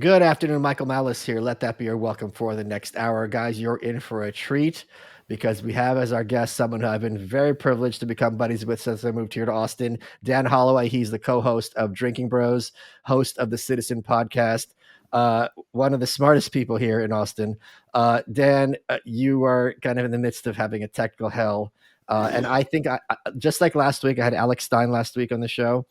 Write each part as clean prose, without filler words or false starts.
Good afternoon, Michael Malice here. Let that be your welcome for the next hour. Guys, you're in for a treat because we have as our guest someone who I've been very privileged to become buddies with since I moved here to Austin, Dan Hollaway. He's the co-host of Drinkin Bros, host of the Citizen podcast, one of the smartest people here in Austin. Dan, you are kind of in the midst of having a technical hell. And I think just like last week, I had Alex Stein last week on the show.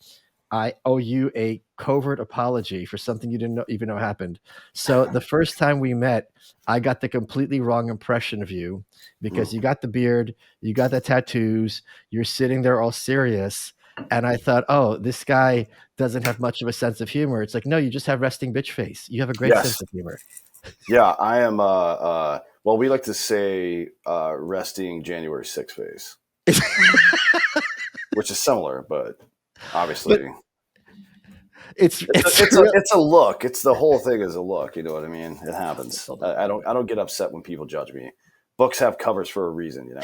I owe you a covert apology for something you didn't even know happened. So the first time we met, I got the completely wrong impression of you because you got the beard, you got the tattoos, you're sitting there all serious. And I thought, oh, this guy doesn't have much of a sense of humor. It's like, no, you just have resting bitch face. You have a great sense Yes. of humor. Yeah, I am. Well, we like to say resting January 6th face, which is similar, but obviously But it's it's a look. It's the whole thing is a look. You know what I mean? It happens. I don't get upset when people judge me. Books have covers for a reason, you know.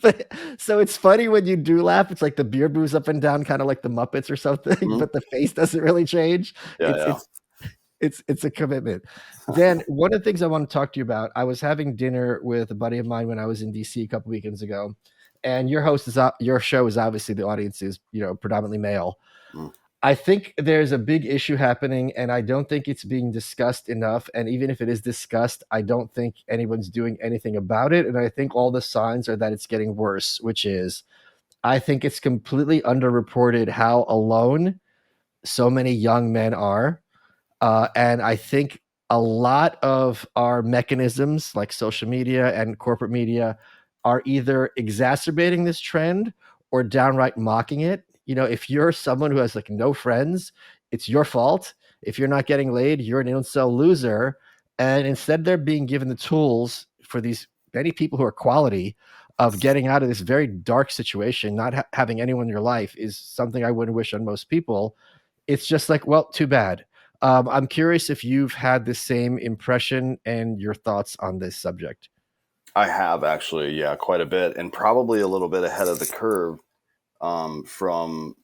But so it's funny when you do laugh. It's like the beard moves up and down, kind of like the Muppets or something, Mm-hmm. but the face doesn't really change. Yeah. It's a commitment. Dan, one of the things I want to talk to you about, I was having dinner with a buddy of mine when I was in DC a couple weekends ago, and your show is obviously the audience is predominantly male. Mm. I think there's a big issue happening, and I don't think it's being discussed enough. And even if it is discussed, I don't think anyone's doing anything about it. And I think all the signs are that it's getting worse, which is I think it's completely underreported how alone so many young men are. And I think a lot of our mechanisms, like social media and corporate media, are either exacerbating this trend or downright mocking it. If you're someone who has like no friends, it's your fault. If you're not getting laid, you're an incel loser. And instead, they're being given the tools for these many people who are quality of getting out of this very dark situation. Not having anyone in your life is something I wouldn't wish on most people. It's just like, well, too bad. I'm curious if you've had the same impression and your thoughts on this subject. I have actually, yeah, quite a bit, and probably a little bit ahead of the curve from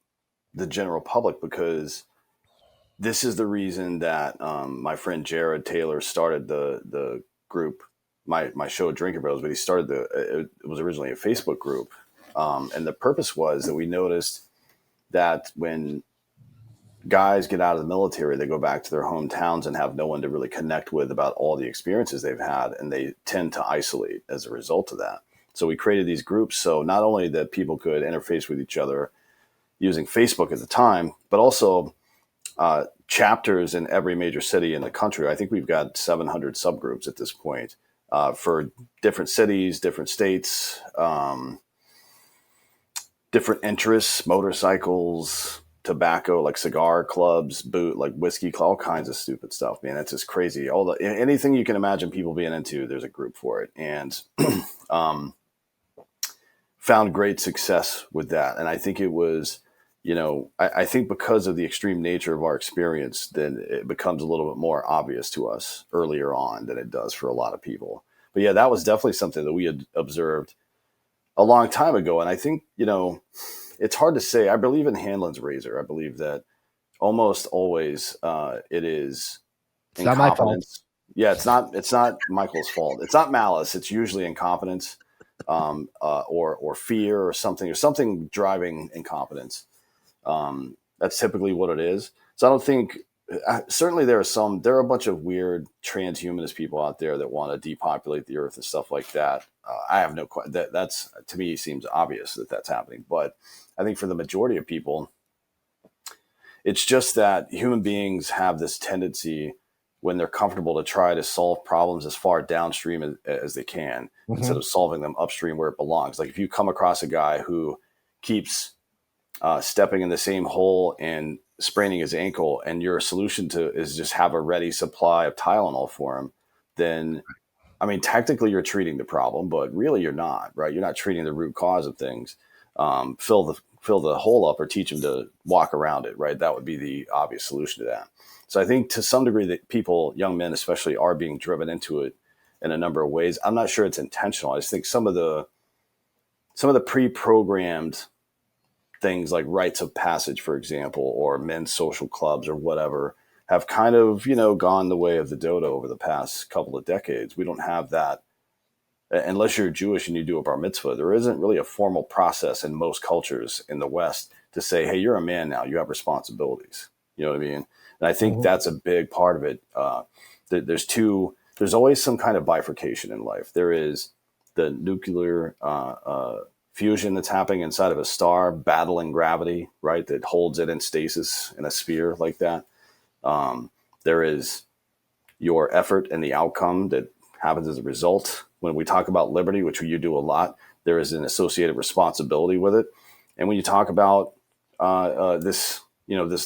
the general public, because this is the reason that my friend Jared Taylor started the group, my show Drinkin Bros, but he started it was originally a Facebook group, and the purpose was that we noticed that when guys get out of the military, they go back to their hometowns and have no one to really connect with about all the experiences they've had, and they tend to isolate as a result of that. So we created these groups so not only that people could interface with each other using Facebook at the time, but also chapters in every major city in the country. I think we've got 700 subgroups at this point for different cities, different states, different interests, motorcycles, tobacco, like cigar clubs, like whiskey, all kinds of stupid stuff, man. It's just crazy. Anything you can imagine people being into, there's a group for it. And found great success with that. And I think it was, I think because of the extreme nature of our experience, then it becomes a little bit more obvious to us earlier on than it does for a lot of people. But yeah, that was definitely something that we had observed a long time ago. And I think, it's hard to say. I believe in Hanlon's razor. I believe that almost always it is incompetence. Yeah, it's not Michael's fault. It's not malice. It's usually incompetence or fear or something driving incompetence. That's typically what it is. So I don't think. Certainly, there are a bunch of weird transhumanist people out there that want to depopulate the earth and stuff like that. I have no question. That's to me seems obvious that that's happening, but I think for the majority of people, it's just that human beings have this tendency when they're comfortable to try to solve problems as far downstream as they can, instead of solving them upstream where it belongs. Like if you come across a guy who keeps stepping in the same hole and spraining his ankle, and your solution is just have a ready supply of Tylenol for him, then, I mean, technically you're treating the problem, but really you're not, right? You're not treating the root cause of things. Fill the hole up or teach him to walk around it, right? That would be the obvious solution to that. So I think to some degree that people, young men especially, are being driven into it in a number of ways. I'm not sure it's intentional. I just think some of the pre-programmed things like rites of passage, for example, or men's social clubs or whatever, have kind of, gone the way of the dodo over the past couple of decades. We don't have that unless you're Jewish and you do a bar mitzvah. There isn't really a formal process in most cultures in the West to say, hey, you're a man now, you have responsibilities. You know what I mean? And I think Mhm. that's a big part of it. There's always some kind of bifurcation in life. There is the nuclear fusion that's happening inside of a star, battling gravity, right? That holds it in stasis in a sphere like that. There is your effort and the outcome that happens as a result. When we talk about liberty, which you do a lot, there is an associated responsibility with it. And when you talk about this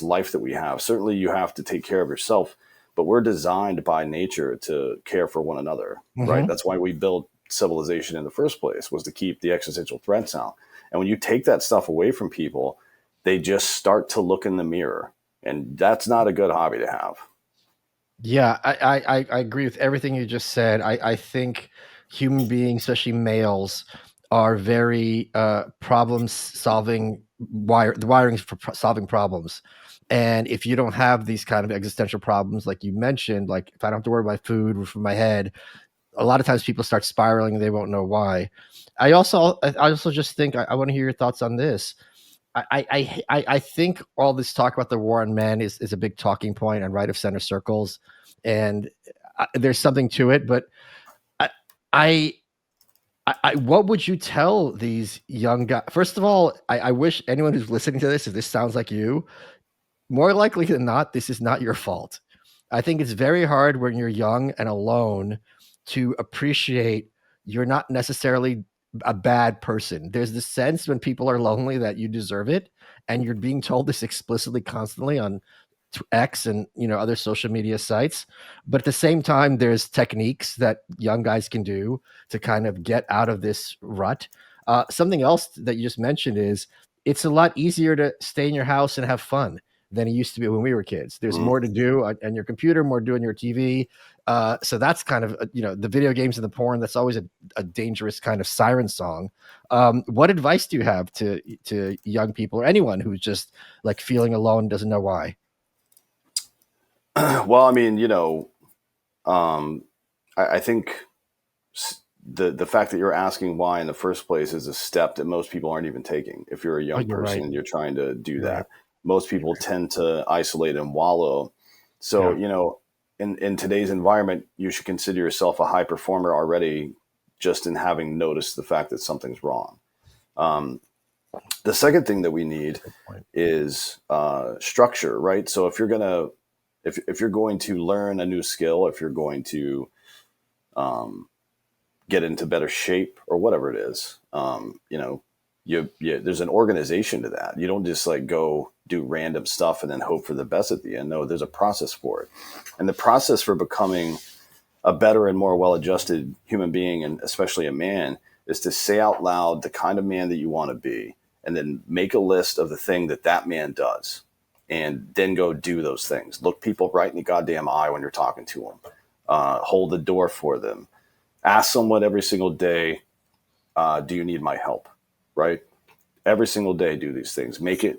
life that we have, certainly you have to take care of yourself, but we're designed by nature to care for one another, right? Mhm. That's why we built civilization in the first place, was to keep the existential threats out. And when you take that stuff away from people, they just start to look in the mirror, and that's not a good hobby to have. Yeah, I agree with everything you just said. I think human beings, especially males, are very problem solving the wiring is for solving problems. And if you don't have these kind of existential problems, like you mentioned, like if I don't have to worry about food, roof over my head, a lot of times people start spiraling and they won't know why. I also just think I want to hear your thoughts on this. I think all this talk about the war on men is a big talking point on right of center circles, and there's something to it. But I, I, what would you tell these young guys? First of all, I wish anyone who's listening to this, if this sounds like you, more likely than not, this is not your fault. I think it's very hard when you're young and alone to appreciate you're not necessarily a bad person. There's this sense when people are lonely that you deserve it, and you're being told this explicitly constantly on X and other social media sites. But at the same time, there's techniques that young guys can do to kind of get out of this rut. Something else that you just mentioned is it's a lot easier to stay in your house and have fun than it used to be when we were kids. There's Mhm. more to do on your computer, more to do on your TV. So that's kind of the video games and the porn. That's always a dangerous kind of siren song. What advice do you have to young people or anyone who's just like feeling alone, doesn't know why? Well, I mean, um, I think the fact that you're asking why in the first place is a step that most people aren't even taking. If you're a Oh, young you're person right. and you're trying to do You're right. that, most You're people right. tend to isolate and wallow. So, Yeah. in today's environment, you should consider yourself a high performer already, just in having noticed the fact that something's wrong. Um, the second thing that we need Good point. is structure, right? So if you're going to learn a new skill, if you're going to um, get into better shape or whatever it is, there's an organization to that. You don't just like go do random stuff and then hope for the best at the end. No, there's a process for it, and the process for becoming a better and more well-adjusted human being, and especially a man, is to say out loud the kind of man that you want to be, and then make a list of the thing that that man does, and then go do those things. Look people right in the goddamn eye when you're talking to them. Hold the door for them. Ask someone every single day, do you need my help? Right? Every single day, do these things. Make it,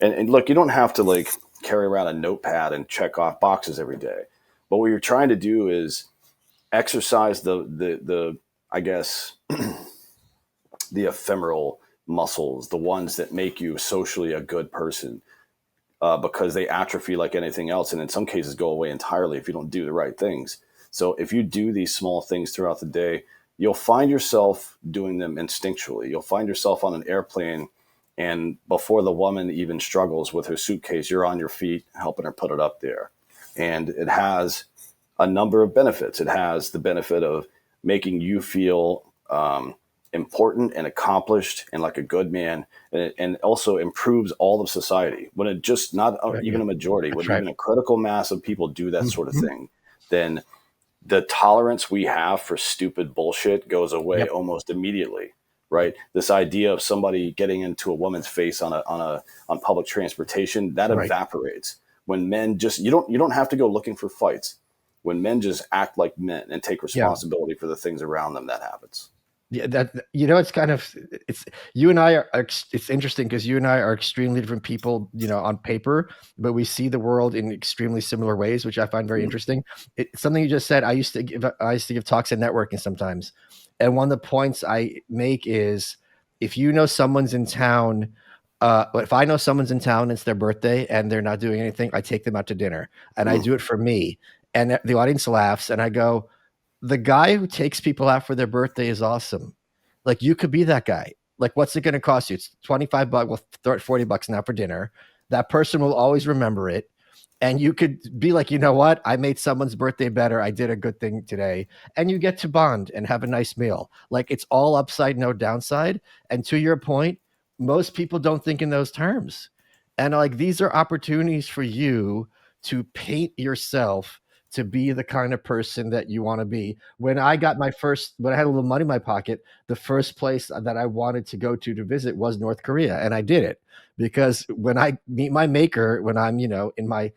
and look, you don't have to like carry around a notepad and check off boxes every day. But what you're trying to do is exercise the I guess the ephemeral muscles, the ones that make you socially a good person, because they atrophy like anything else, and in some cases go away entirely if you don't do the right things. So if you do these small things throughout the day, you'll find yourself doing them instinctually. You'll find yourself on an airplane, and before the woman even struggles with her suitcase, you're on your feet helping her put it up there. And it has a number of benefits. It has the benefit of making you feel important and accomplished and like a good man, and also improves all of society. When it just not Yeah. even a majority, That's when right. even a critical mass of people do that sort of Mhm. thing, then the tolerance we have for stupid bullshit goes away Yep. almost immediately. Right? This idea of somebody getting into a woman's face on public transportation, that Right. evaporates when men just you don't have to go looking for fights. When men just act like men and take Yeah. responsibility for the things around them, that happens. Yeah, that it's kind of it's you and I it's interesting because you and I are extremely different people, on paper, but we see the world in extremely similar ways, which I find very Mm. interesting. Something you just said, I used to give talks at networking sometimes, and one of the points I make is if you know someone's in town, if I know someone's in town, it's their birthday and they're not doing anything, I take them out to dinner, and I Mm. do it for me, and the audience laughs, and I go, the guy who takes people out for their birthday is awesome. Like you could be that guy. Like what's it going to cost you? It's 25 bucks. Well, throw it 40 bucks now for dinner. That person will always remember it. And you could be like, you know what? I made someone's birthday better. I did a good thing today. And you get to bond and have a nice meal. Like it's all upside, no downside. And to your point, most people don't think in those terms. And like these are opportunities for you to paint yourself to be the kind of person that you want to be. When I had a little money in my pocket, the first place that I wanted to go to visit was North Korea. And I did it because when I meet my maker, when I'm, in my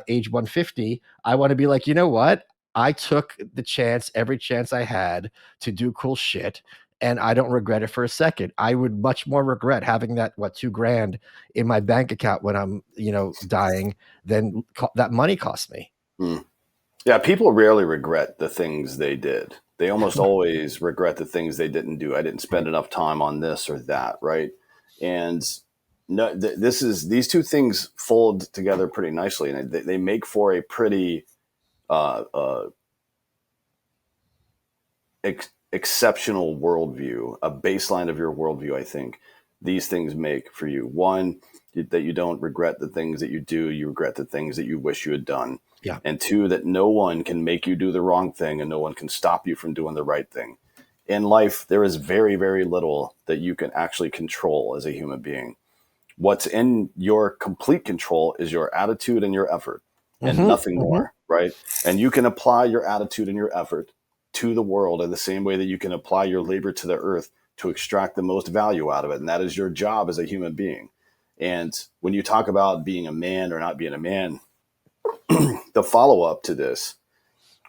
age 150, I want to be like, you know what? I took the chance, every chance I had to do cool shit. And I don't regret it for a second. I would much more regret having that, 2 grand in my bank account when I'm, dying than that money cost me. Mm. Yeah, people rarely regret the things they did. They almost always regret the things they didn't do. I didn't spend enough time on this or that, right? And no, these two things fold together pretty nicely, and they make for a pretty uh, uh, exceptional worldview, a baseline of your worldview. I think these things make for you. One, that you don't regret the things that you do, you regret the things that you wish you had done. Yeah. And two, that no one can make you do the wrong thing and no one can stop you from doing the right thing. In life, there is very, very little that you can actually control as a human being. What's in your complete control is your attitude and your effort and Hmm. nothing Hmm. more, right? And you can apply your attitude and your effort to the world in the same way that you can apply your labor to the earth to extract the most value out of it. And that is your job as a human being. And when you talk about being a man or not being a man, the follow up to this,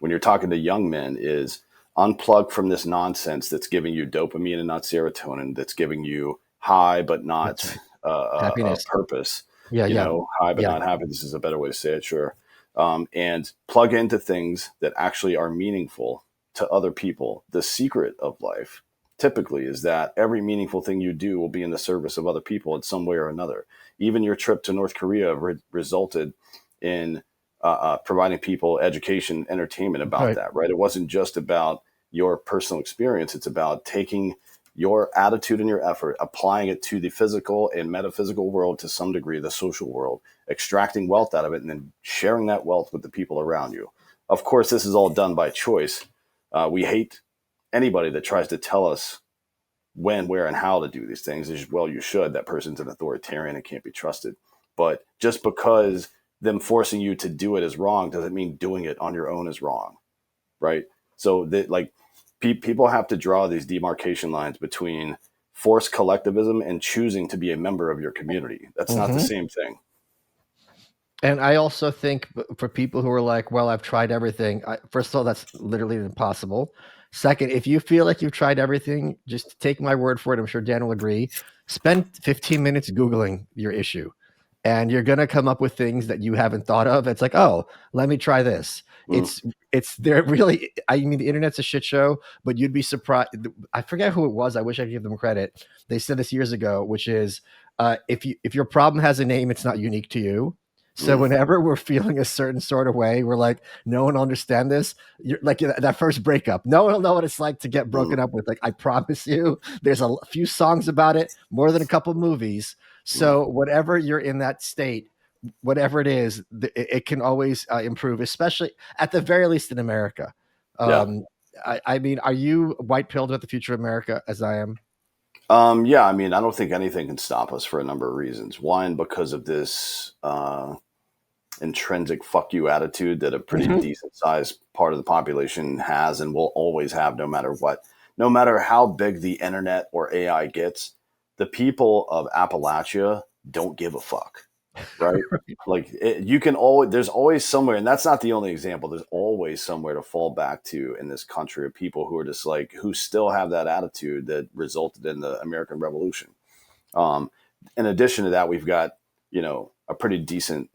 when you're talking to young men, is unplug from this nonsense that's giving you dopamine and not serotonin, that's giving you high but That's not right. Happiness. purpose. Yeah, You yeah, know, high but yeah. not happy. This is a better way to say it, sure. And plug into things that actually are meaningful to other people. The secret of life typically is that every meaningful thing you do will be in the service of other people in some way or another. Even your trip to North Korea resulted in providing people education, entertainment about Right. that, right? It wasn't just about your personal experience. It's about taking your attitude and your effort, applying it to the physical and metaphysical world to some degree, the social world, extracting wealth out of it, and then sharing that wealth with the people around you. Of course, this is all done by choice. We hate anybody that tries to tell us when, where, and how to do these things. As well, you should. That person's an authoritarian and can't be trusted. But just because them forcing you to do it is wrong doesn't mean doing it on your own is wrong, right? So that like people have to draw these demarcation lines between forced collectivism and choosing to be a member of your community. That's not the Hmm. same thing. And I also think for people who are like, well, I've tried everything. First of all, that's literally impossible. Second, if you feel like you've tried everything, just take my word for it. I'm sure Dan will agree. Spend 15 minutes Googling your issue, and you're going to come up with things that you haven't thought of. It's like, oh, let me try this. Mm, It's there really. I mean, the internet's a shit show, but you'd be surprised. I forget who it was. I wish I could give them credit. They said this years ago, which is if your problem has a name, it's not unique to you. So mm, whenever we're feeling a certain sort of way, we're like, no one will understand this. You're like that first breakup. No one will know what it's like to get mm, broken up with. Like, I promise you, there's a few songs about it, more than a couple movies. mm. So whatever you're in that state, whatever it is, it can always improve, especially at the very least in America. Yeah. Um, I mean, are you white pilled about the future of America as I am? Yeah. I mean, I don't think anything can stop us for a number of reasons. One, because of this intrinsic fuck you attitude that a pretty Hmm. decent sized part of the population has and will always have no matter what. No matter how big the internet or AI gets, the people of Appalachia don't give a fuck. right? Like you can always, there's always somewhere, and that's not the only example. There's always somewhere to fall back to in this country of people who are just like, who still have that attitude that resulted in the American Revolution. Um, in addition to that, we've got, a pretty decent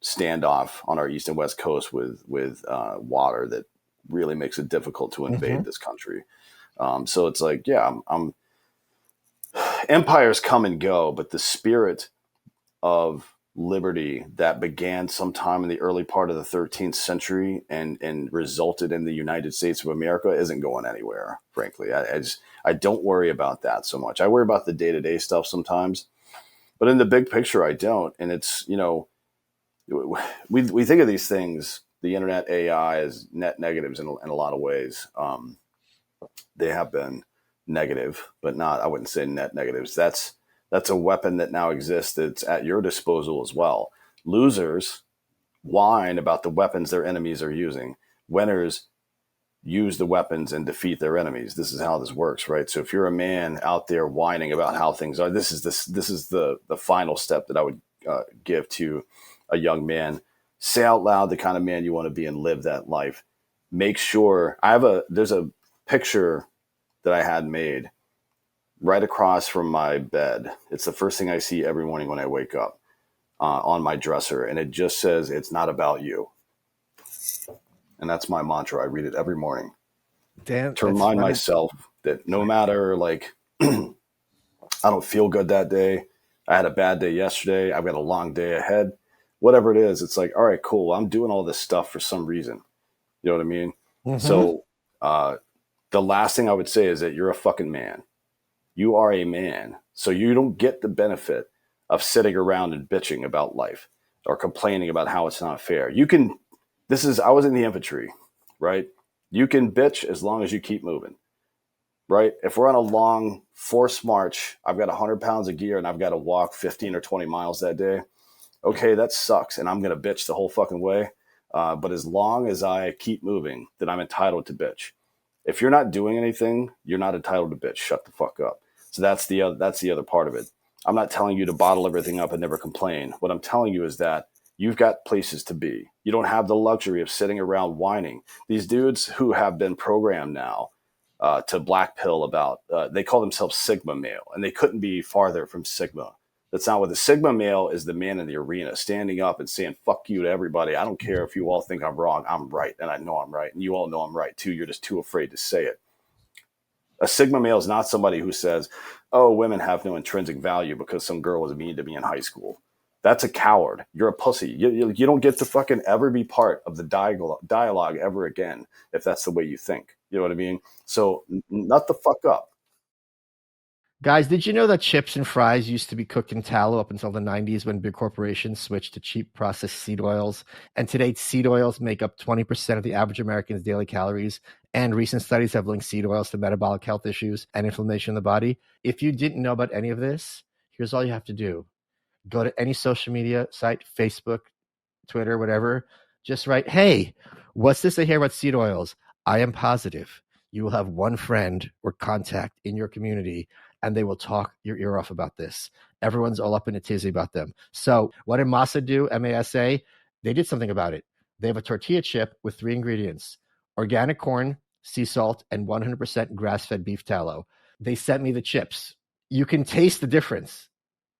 standoff on our east and west coast with water that really makes it difficult to invade Mhm. this country. So it's like, yeah, empires come and go, but the spirit of liberty that began sometime in the early part of the 13th century and resulted in the United States of America isn't going anywhere. Frankly, I don't worry about that so much. I worry about the day to day stuff sometimes, but in the big picture, I don't. And it's, we think of these things, the internet, AI, as net negatives in a lot of ways. They have been negative, but not, I wouldn't say net negatives. That's a weapon that now exists that's at your disposal as well. Losers whine about the weapons their enemies are using. Winners use the weapons and defeat their enemies. This is how this works, right? So if you're a man out there whining about how things are, this is the final step that I would give to a young man. Say out loud the kind of man you want to be and live that life. Make sure there's a picture that I had made right across from my bed. It's the first thing I see every morning when I wake up, on my dresser, and it just says, "It's not about you." And that's my mantra. I read it every morning Dan, to that's remind funny. myself that no Sorry. matter, like, I don't feel good that day, I had a bad day yesterday, I've got a long day ahead, whatever it is, it's like, all right, cool. I'm doing all this stuff for some reason. You know what I mean? Mhm. So, the last thing I would say is that you're a fucking man. You are a man. So you don't get the benefit of sitting around and bitching about life or complaining about how it's not fair. I was in the infantry, right? You can bitch as long as you keep moving, right? If we're on a long forced march, I've got 100 pounds of gear and I've got to walk 15 or 20 miles that day. Okay, that sucks. And I'm going to bitch the whole fucking way. But as long as I keep moving, then I'm entitled to bitch. If you're not doing anything, you're not entitled to bitch. Shut the fuck up. So that's the other part of it. I'm not telling you to bottle everything up and never complain. What I'm telling you is that you've got places to be. You don't have the luxury of sitting around whining. These dudes who have been programmed now to black pill about, they call themselves Sigma male, and they couldn't be farther from Sigma. That's not what the Sigma male is, the man in the arena standing up and saying, fuck you to everybody. I don't care if you all think I'm wrong. I'm right. And I know I'm right. And you all know I'm right too. You're just too afraid to say it. A Sigma male is not somebody who says, oh, women have no intrinsic value because some girl was mean to me in high school. That's a coward. You're a pussy. You don't get to fucking ever be part of the dialogue ever again if that's the way you think. You know what I mean? So, nut the fuck up. Guys, did you know that chips and fries used to be cooked in tallow up until the 90s when big corporations switched to cheap processed seed oils? And today, seed oils make up 20% of the average American's daily calories. And recent studies have linked seed oils to metabolic health issues and inflammation in the body. If you didn't know about any of this, here's all you have to do: go to any social media site, Facebook, Twitter, whatever, just write, hey, what's this I hear about seed oils? I am positive you will have one friend or contact in your community and they will talk your ear off about this. Everyone's all up in a tizzy about them. So, what did Masa do? MASA? They did something about it. They have a tortilla chip with 3 ingredients: organic corn, sea salt, and 100% grass fed beef tallow. They sent me the chips. You can taste the difference,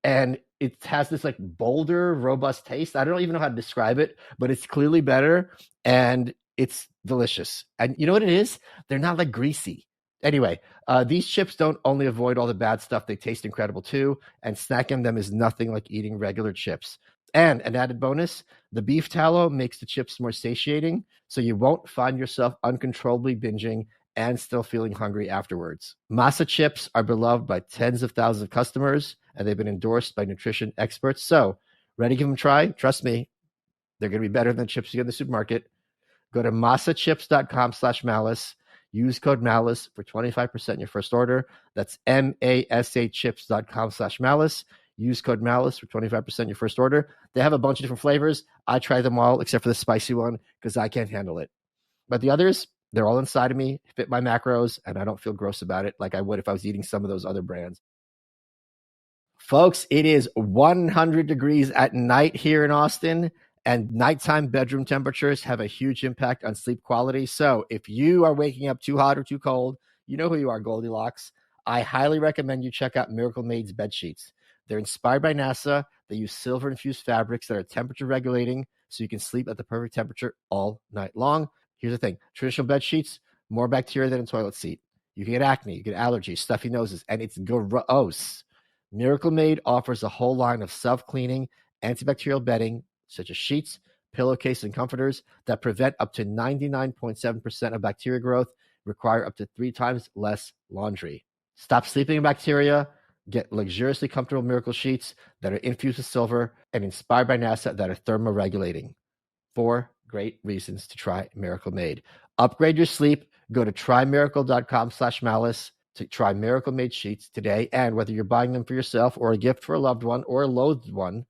and it has this like bolder, robust taste. I don't even know how to describe it, but it's clearly better and it's delicious. And you know what it is? They're not like greasy. Anyway, these chips don't only avoid all the bad stuff, they taste incredible too. And snacking them is nothing like eating regular chips. And an added bonus: the beef tallow makes the chips more satiating, so you won't find yourself uncontrollably binging and still feeling hungry afterwards. Masa chips are beloved by tens of thousands of customers, and they've been endorsed by nutrition experts. So, ready to give them a try? Trust me, they're going to be better than chips you get in the supermarket. Go to masachips.com/malice. Use code malice for 25% in your first order. That's masachips.com/malice. Use code malice for 25% in your first order. They have a bunch of different flavors. I tried them all except for the spicy one because I can't handle it. But the others, they're all inside of me, fit my macros, and I don't feel gross about it like I would if I was eating some of those other brands. Folks, it is 100 degrees at night here in Austin, and nighttime bedroom temperatures have a huge impact on sleep quality. So if you are waking up too hot or too cold, you know who you are, Goldilocks. I highly recommend you check out Miracle Made's bed sheets. They're inspired by NASA. They use silver infused fabrics that are temperature regulating so you can sleep at the perfect temperature all night long. Here's the thing: traditional bed sheets, more bacteria than a toilet seat. You can get acne, you get allergies, stuffy noses, and it's gross. Miracle Made offers a whole line of self-cleaning, antibacterial bedding, such as sheets, pillowcases, and comforters that prevent up to 99.7% of bacteria growth, require up to 3 times less laundry. Stop sleeping in bacteria. Get luxuriously comfortable Miracle sheets that are infused with silver and inspired by NASA that are thermoregulating. 4 great reasons to try Miracle Made. Upgrade your sleep. Go to trymiracle.com/malice to try Miracle Made sheets today. And whether you're buying them for yourself or a gift for a loved one or a loathed one,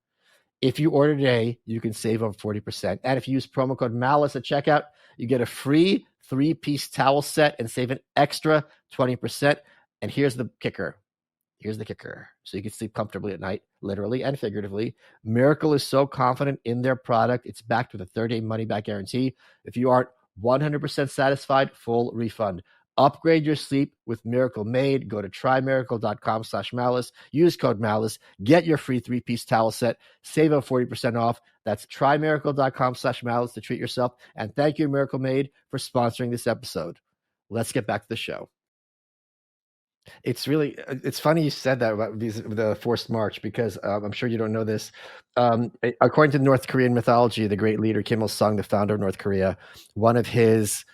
if you order today, you can save over 40%. And if you use promo code MALICE at checkout, you get a free 3-piece towel set and save an extra 20%. And here's the kicker. So you can sleep comfortably at night, literally and figuratively. Miracle is so confident in their product, it's backed with a 30-day money-back guarantee. If you aren't 100% satisfied, full refund. Upgrade your sleep with Miracle Made. Go to trymiracle.com/malice. Use code MALICE. Get your free 3-piece towel set. Save up 40% off. That's trymiracle.com/malice to treat yourself. And thank you, Miracle Made, for sponsoring this episode. Let's get back to the show. It's funny you said that about the forced march, because I'm sure you don't know this. According to North Korean mythology, the great leader Kim Il Sung, the founder of North Korea, one of his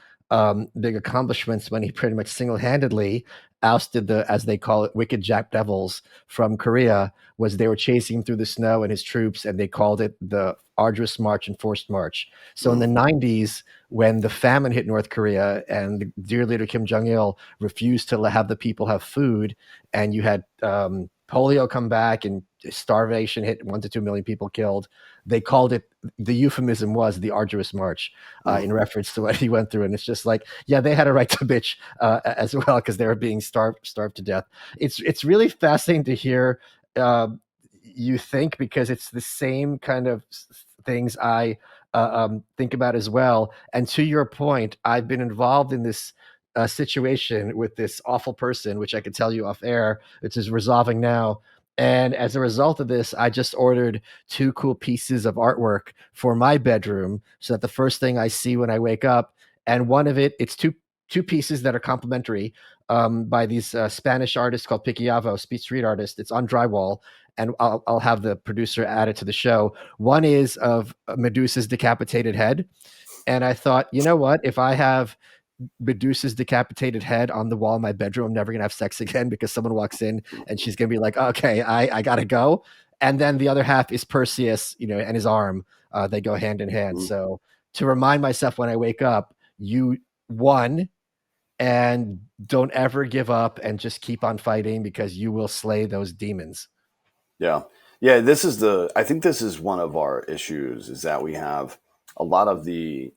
big accomplishments when he pretty much single-handedly ousted the, as they call it, wicked Jap devils from Korea, was they were chasing him through the snow and his troops, and they called it the arduous march and forced march. So in the 90s, when the famine hit North Korea and the dear leader Kim Jong-il refused to have the people have food, and you had polio come back and starvation hit, 1 to 2 million people killed, they called it, the euphemism was the arduous march, in reference to what he went through. And it's just like, yeah, they had a right to bitch as well, because they were being starved to death. It's really fascinating to hear you think, because it's the same kind of things I think about as well. And to your point, I've been involved in this situation with this awful person, which I could tell you off air, which is resolving now. And as a result of this, I just ordered 2 cool pieces of artwork for my bedroom, so that the first thing I see when I wake up, and one of it's two pieces that are complementary, by these Spanish artists called Piquiavo, street artist. It's on drywall, and I'll have the producer add it to the show. One is of Medusa's decapitated head, and I thought, you know what? If I have Medusa's decapitated head on the wall in my bedroom, I'm never gonna have sex again, because someone walks in and she's gonna be like, okay, I gotta go. And then the other half is Perseus, and his arm. They go hand in hand. So to remind myself when I wake up, you won, and don't ever give up, and just keep on fighting, because you will slay those demons. Yeah. I think this is one of our issues, is that we have a lot of the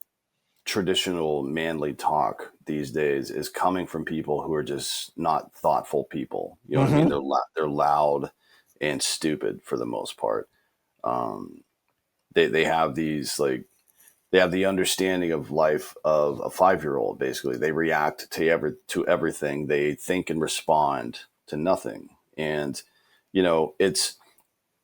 traditional manly talk these days is coming from people who are just not thoughtful people. You know what I mean? They're loud and stupid for the most part. They have these, like, they have the understanding of life of a 5-year-old. Basically, they react to everything. They think and respond to nothing. And it's,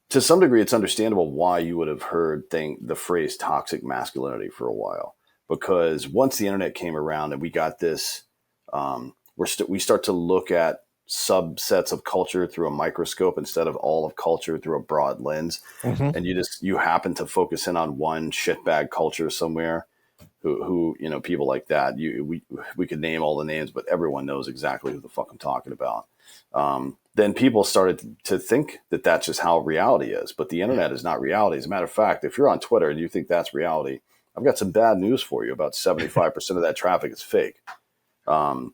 to some degree, it's understandable why you would have heard the phrase toxic masculinity for a while, because once the internet came around and we got this, we start to look at subsets of culture through a microscope instead of all of culture through a broad lens. And you happen to focus in on one shitbag culture somewhere, who people like that, we could name all the names, but everyone knows exactly who the fuck I'm talking about. Then people started to think that that's just how reality is. But the internet is not reality. As a matter of fact, if you're on Twitter and you think that's reality, I've got some bad news for you. About 75% of that traffic is fake. And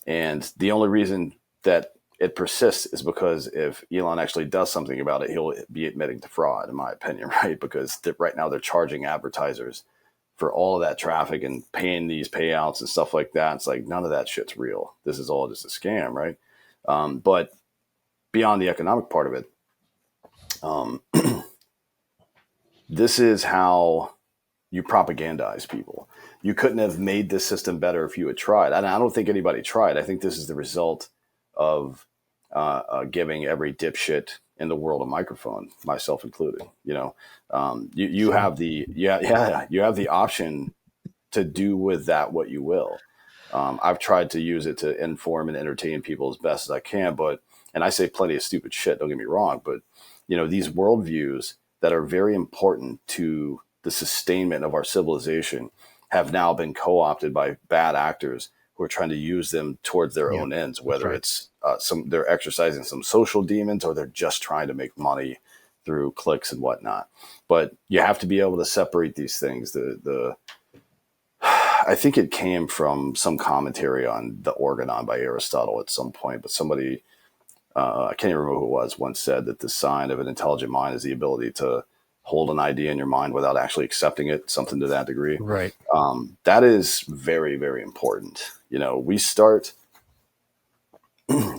the only reason that it persists is because if Elon actually does something about it, he'll be admitting to fraud, in my opinion, right? Because right now they're charging advertisers for all of that traffic and paying these payouts and stuff like that. It's like, none of that shit's real. This is all just a scam, right? But beyond the economic part of it, Um, this is how you propagandize people. You couldn't have made this system better if you had tried. And I don't think anybody tried. I think this is the result of giving every dipshit in the world a microphone, myself included. You Same. have you have the option to do with that what you will. I've tried to use it to inform and entertain people as best as I can, and I say plenty of stupid shit. Don't get me wrong, but these worldviews that are very important to the sustainment of our civilization have now been co-opted by bad actors who are trying to use them towards their Yeah, own ends. that's Whether right. it's they're exercising some social demons or they're just trying to make money through clicks and whatnot. But you have to be able to separate these things. The I think it came from some commentary on the Organon by Aristotle at some point, but somebody, I can't even remember who it was, once said that the sign of an intelligent mind is the ability to hold an idea in your mind without actually accepting it, something to that degree. Right. That is very, very important. We start,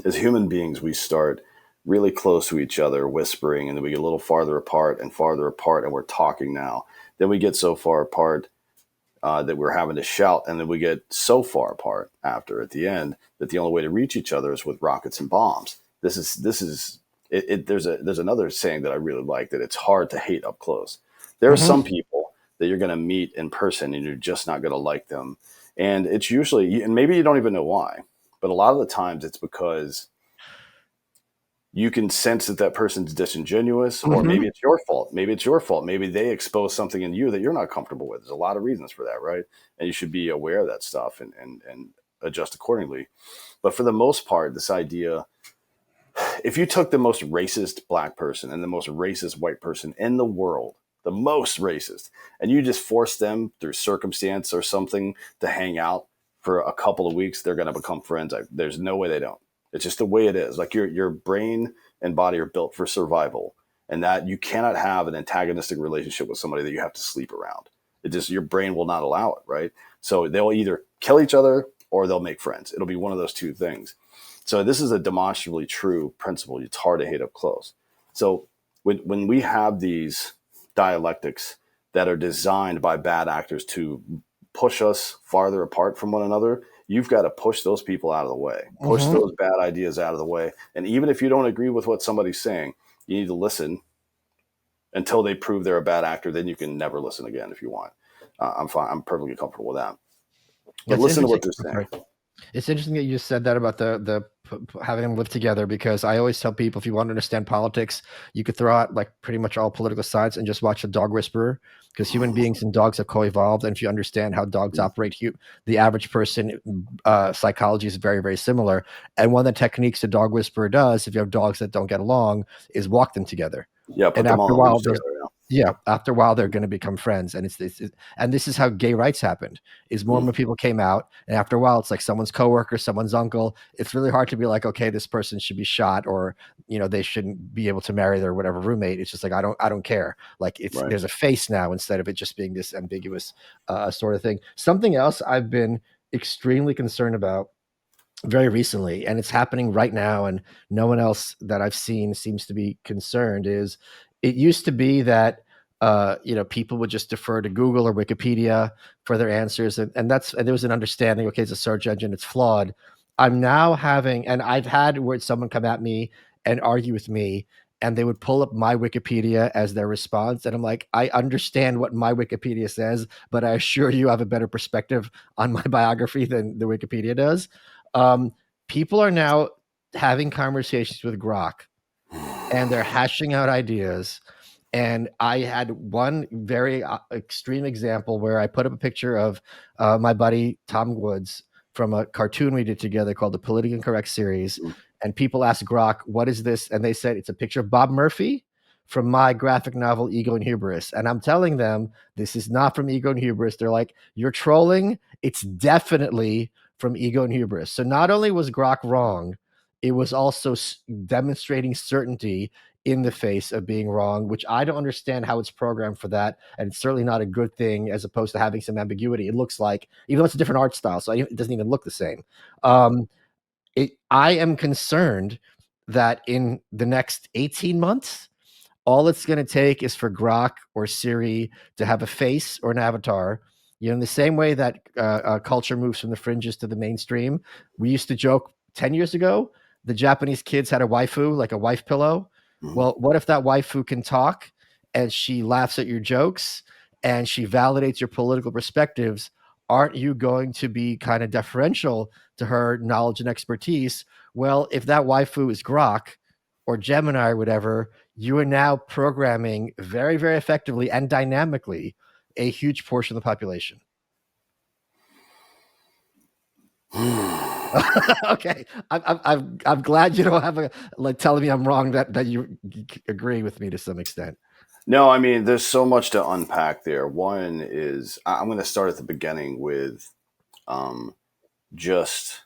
as human beings, we start really close to each other, whispering, and then we get a little farther apart, and we're talking now. Then we get so far apart that we're having to shout, and then we get so far apart after at the end that the only way to reach each other is with rockets and bombs. This is it. There's another saying that I really like, that it's hard to hate up close. There are Hmm. some people that you're going to meet in person and you're just not going to like them, and it's usually, and maybe you don't even know why, but a lot of the times it's because you can sense that that person's disingenuous, or Hmm. maybe it's your fault. Maybe it's your fault. Maybe they expose something in you that you're not comfortable with. There's a lot of reasons for that, right? And you should be aware of that stuff and adjust accordingly. But for the most part, this idea, if you took the most racist black person and the most racist white person in the world, the most racist, and you just force them through circumstance or something to hang out for a couple of weeks, they're going to become friends. There's no way they don't. It's just the way it is. Like your brain and body are built for survival, and that you cannot have an antagonistic relationship with somebody that you have to sleep around. It just, your brain will not allow it, right? So they'll either kill each other or they'll make friends. It'll be one of those two things. So this is a demonstrably true principle. It's hard to hate up close. So when we have these dialectics that are designed by bad actors to push us farther apart from one another, you've got to push those people out of the way, push Hmm. those bad ideas out of the way. And even if you don't agree with what somebody's saying, you need to listen until they prove they're a bad actor. Then you can never listen again if you want. I'm fine. I'm perfectly comfortable with that. But That's listen to interesting. what they're I'm saying. sorry. It's interesting that you just said that about having them live together, because I always tell people, if you want to understand politics, you could throw out like pretty much all political sides and just watch a dog whisperer, because human beings and dogs have co-evolved, and if you understand how dogs operate, the average person psychology is very, very similar. And one of the techniques a dog whisperer does, if you have dogs that don't get along, is walk them together. Yeah, And put them after on a a while, leash those together. Yeah. yeah, after a while they're going to become friends, and and this is how gay rights happened. Is more and Mm, more people came out, and after a while, it's like someone's coworker, someone's uncle. It's really hard to be like, okay, this person should be shot, or they shouldn't be able to marry their whatever roommate. It's just like I don't care. Like right. there's a face now instead of it just being this ambiguous sort of thing. Something else I've been extremely concerned about very recently, and it's happening right now, and no one else that I've seen seems to be concerned, is it used to be that people would just defer to Google or Wikipedia for their answers, and there was an understanding, okay, it's a search engine, it's flawed. I'm now having, and I've had where someone come at me and argue with me, and they would pull up my Wikipedia as their response, and I'm like, I understand what my Wikipedia says, but I assure you I have a better perspective on my biography than the Wikipedia does. um, People are now having conversations with Grok, and they're hashing out ideas. And I had one very extreme example where I put up a picture of my buddy Tom Woods from a cartoon we did together called the Politically Incorrect series. Mm, And people asked Grok, "What is this?" And they said, "It's a picture of Bob Murphy from my graphic novel Ego and Hubris." And I'm telling them, this is not from Ego and Hubris. They're like, "You're trolling. It's definitely from Ego and Hubris." So not only was Grok wrong, it was also demonstrating certainty in the face of being wrong, which I don't understand how it's programmed for that. And it's certainly not a good thing, as opposed to having some ambiguity. It looks like, even though it's a different art style, so it doesn't even look the same. Um, I am concerned that in the next 18 months, All it's going to take is for Grok or Siri to have a face or an avatar. You know, in the same way that culture moves from the fringes to the mainstream, we used to joke 10 years ago, the Japanese kids had a waifu, like a wife pillow. Mhm. Well, what if that waifu can talk and she laughs at your jokes and she validates your political perspectives? Aren't you going to be kind of deferential to her knowledge and expertise? Well, if that waifu is Grok or Gemini or whatever, you are now programming very, very effectively and dynamically a huge portion of the population. Okay, I'm glad you don't have a like telling me I'm wrong that you agree with me to some extent. No, I mean, there's so much to unpack there. One is I'm going to start at the beginning with um, just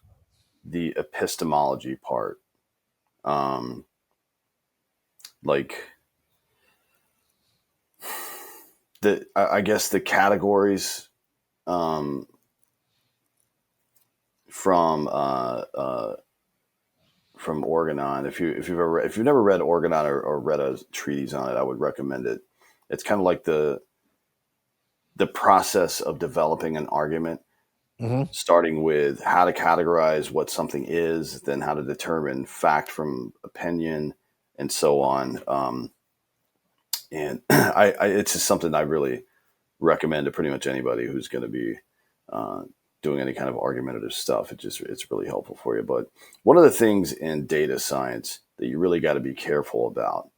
the epistemology part. Um, like I guess the categories um, from from Organon. If you've never read Organon or read a treatise on it, I would recommend it. It's kind of like the process of developing an argument, Mm-hmm. starting with how to categorize what something is, then how to determine fact from opinion, and so on. And it's just something I really recommend to pretty much anybody who's going to be uh, doing any kind of argumentative stuff. It's really helpful for you. But one of the things in data science that you really got to be careful about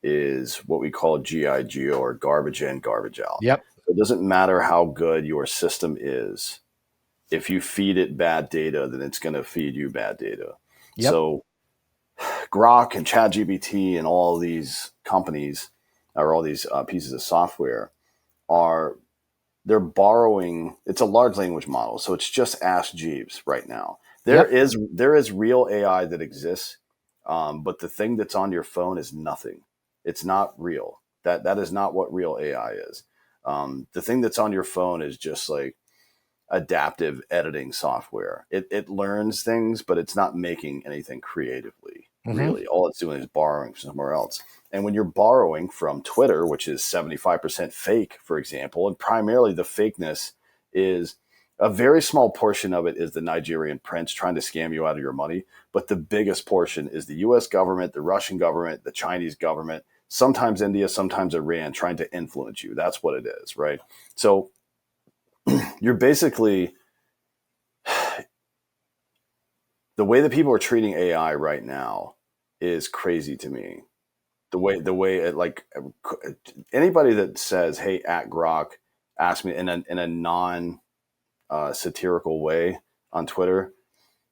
is what we call GIGO, or garbage in, garbage out. Yep. So it doesn't matter how good your system is. If you feed it bad data, then it's going to feed you bad data. Yep. So Grok and ChatGPT and all these companies, or all these pieces of software, are they're borrowing. It's a large language model, so it's just Ask Jeeves right now. Yep. There is real AI that exists, but the thing that's on your phone is nothing. It's not real. That is not what real AI is. The thing that's on your phone is just like adaptive editing software. It learns things, but it's not making anything creatively, Mm-hmm. really. All it's doing is borrowing from somewhere else. And when you're borrowing from Twitter, which is 75% fake, for example, and primarily the fakeness is a very small portion of it is the Nigerian prince trying to scam you out of your money. But the biggest portion is the US government, the Russian government, the Chinese government, sometimes India, sometimes Iran trying to influence you. That's what it is, right? So you're basically the way that people are treating AI right now is crazy to me. The way it, like, anybody that says, "Hey, at Grok, ask me," in a non satirical way on Twitter,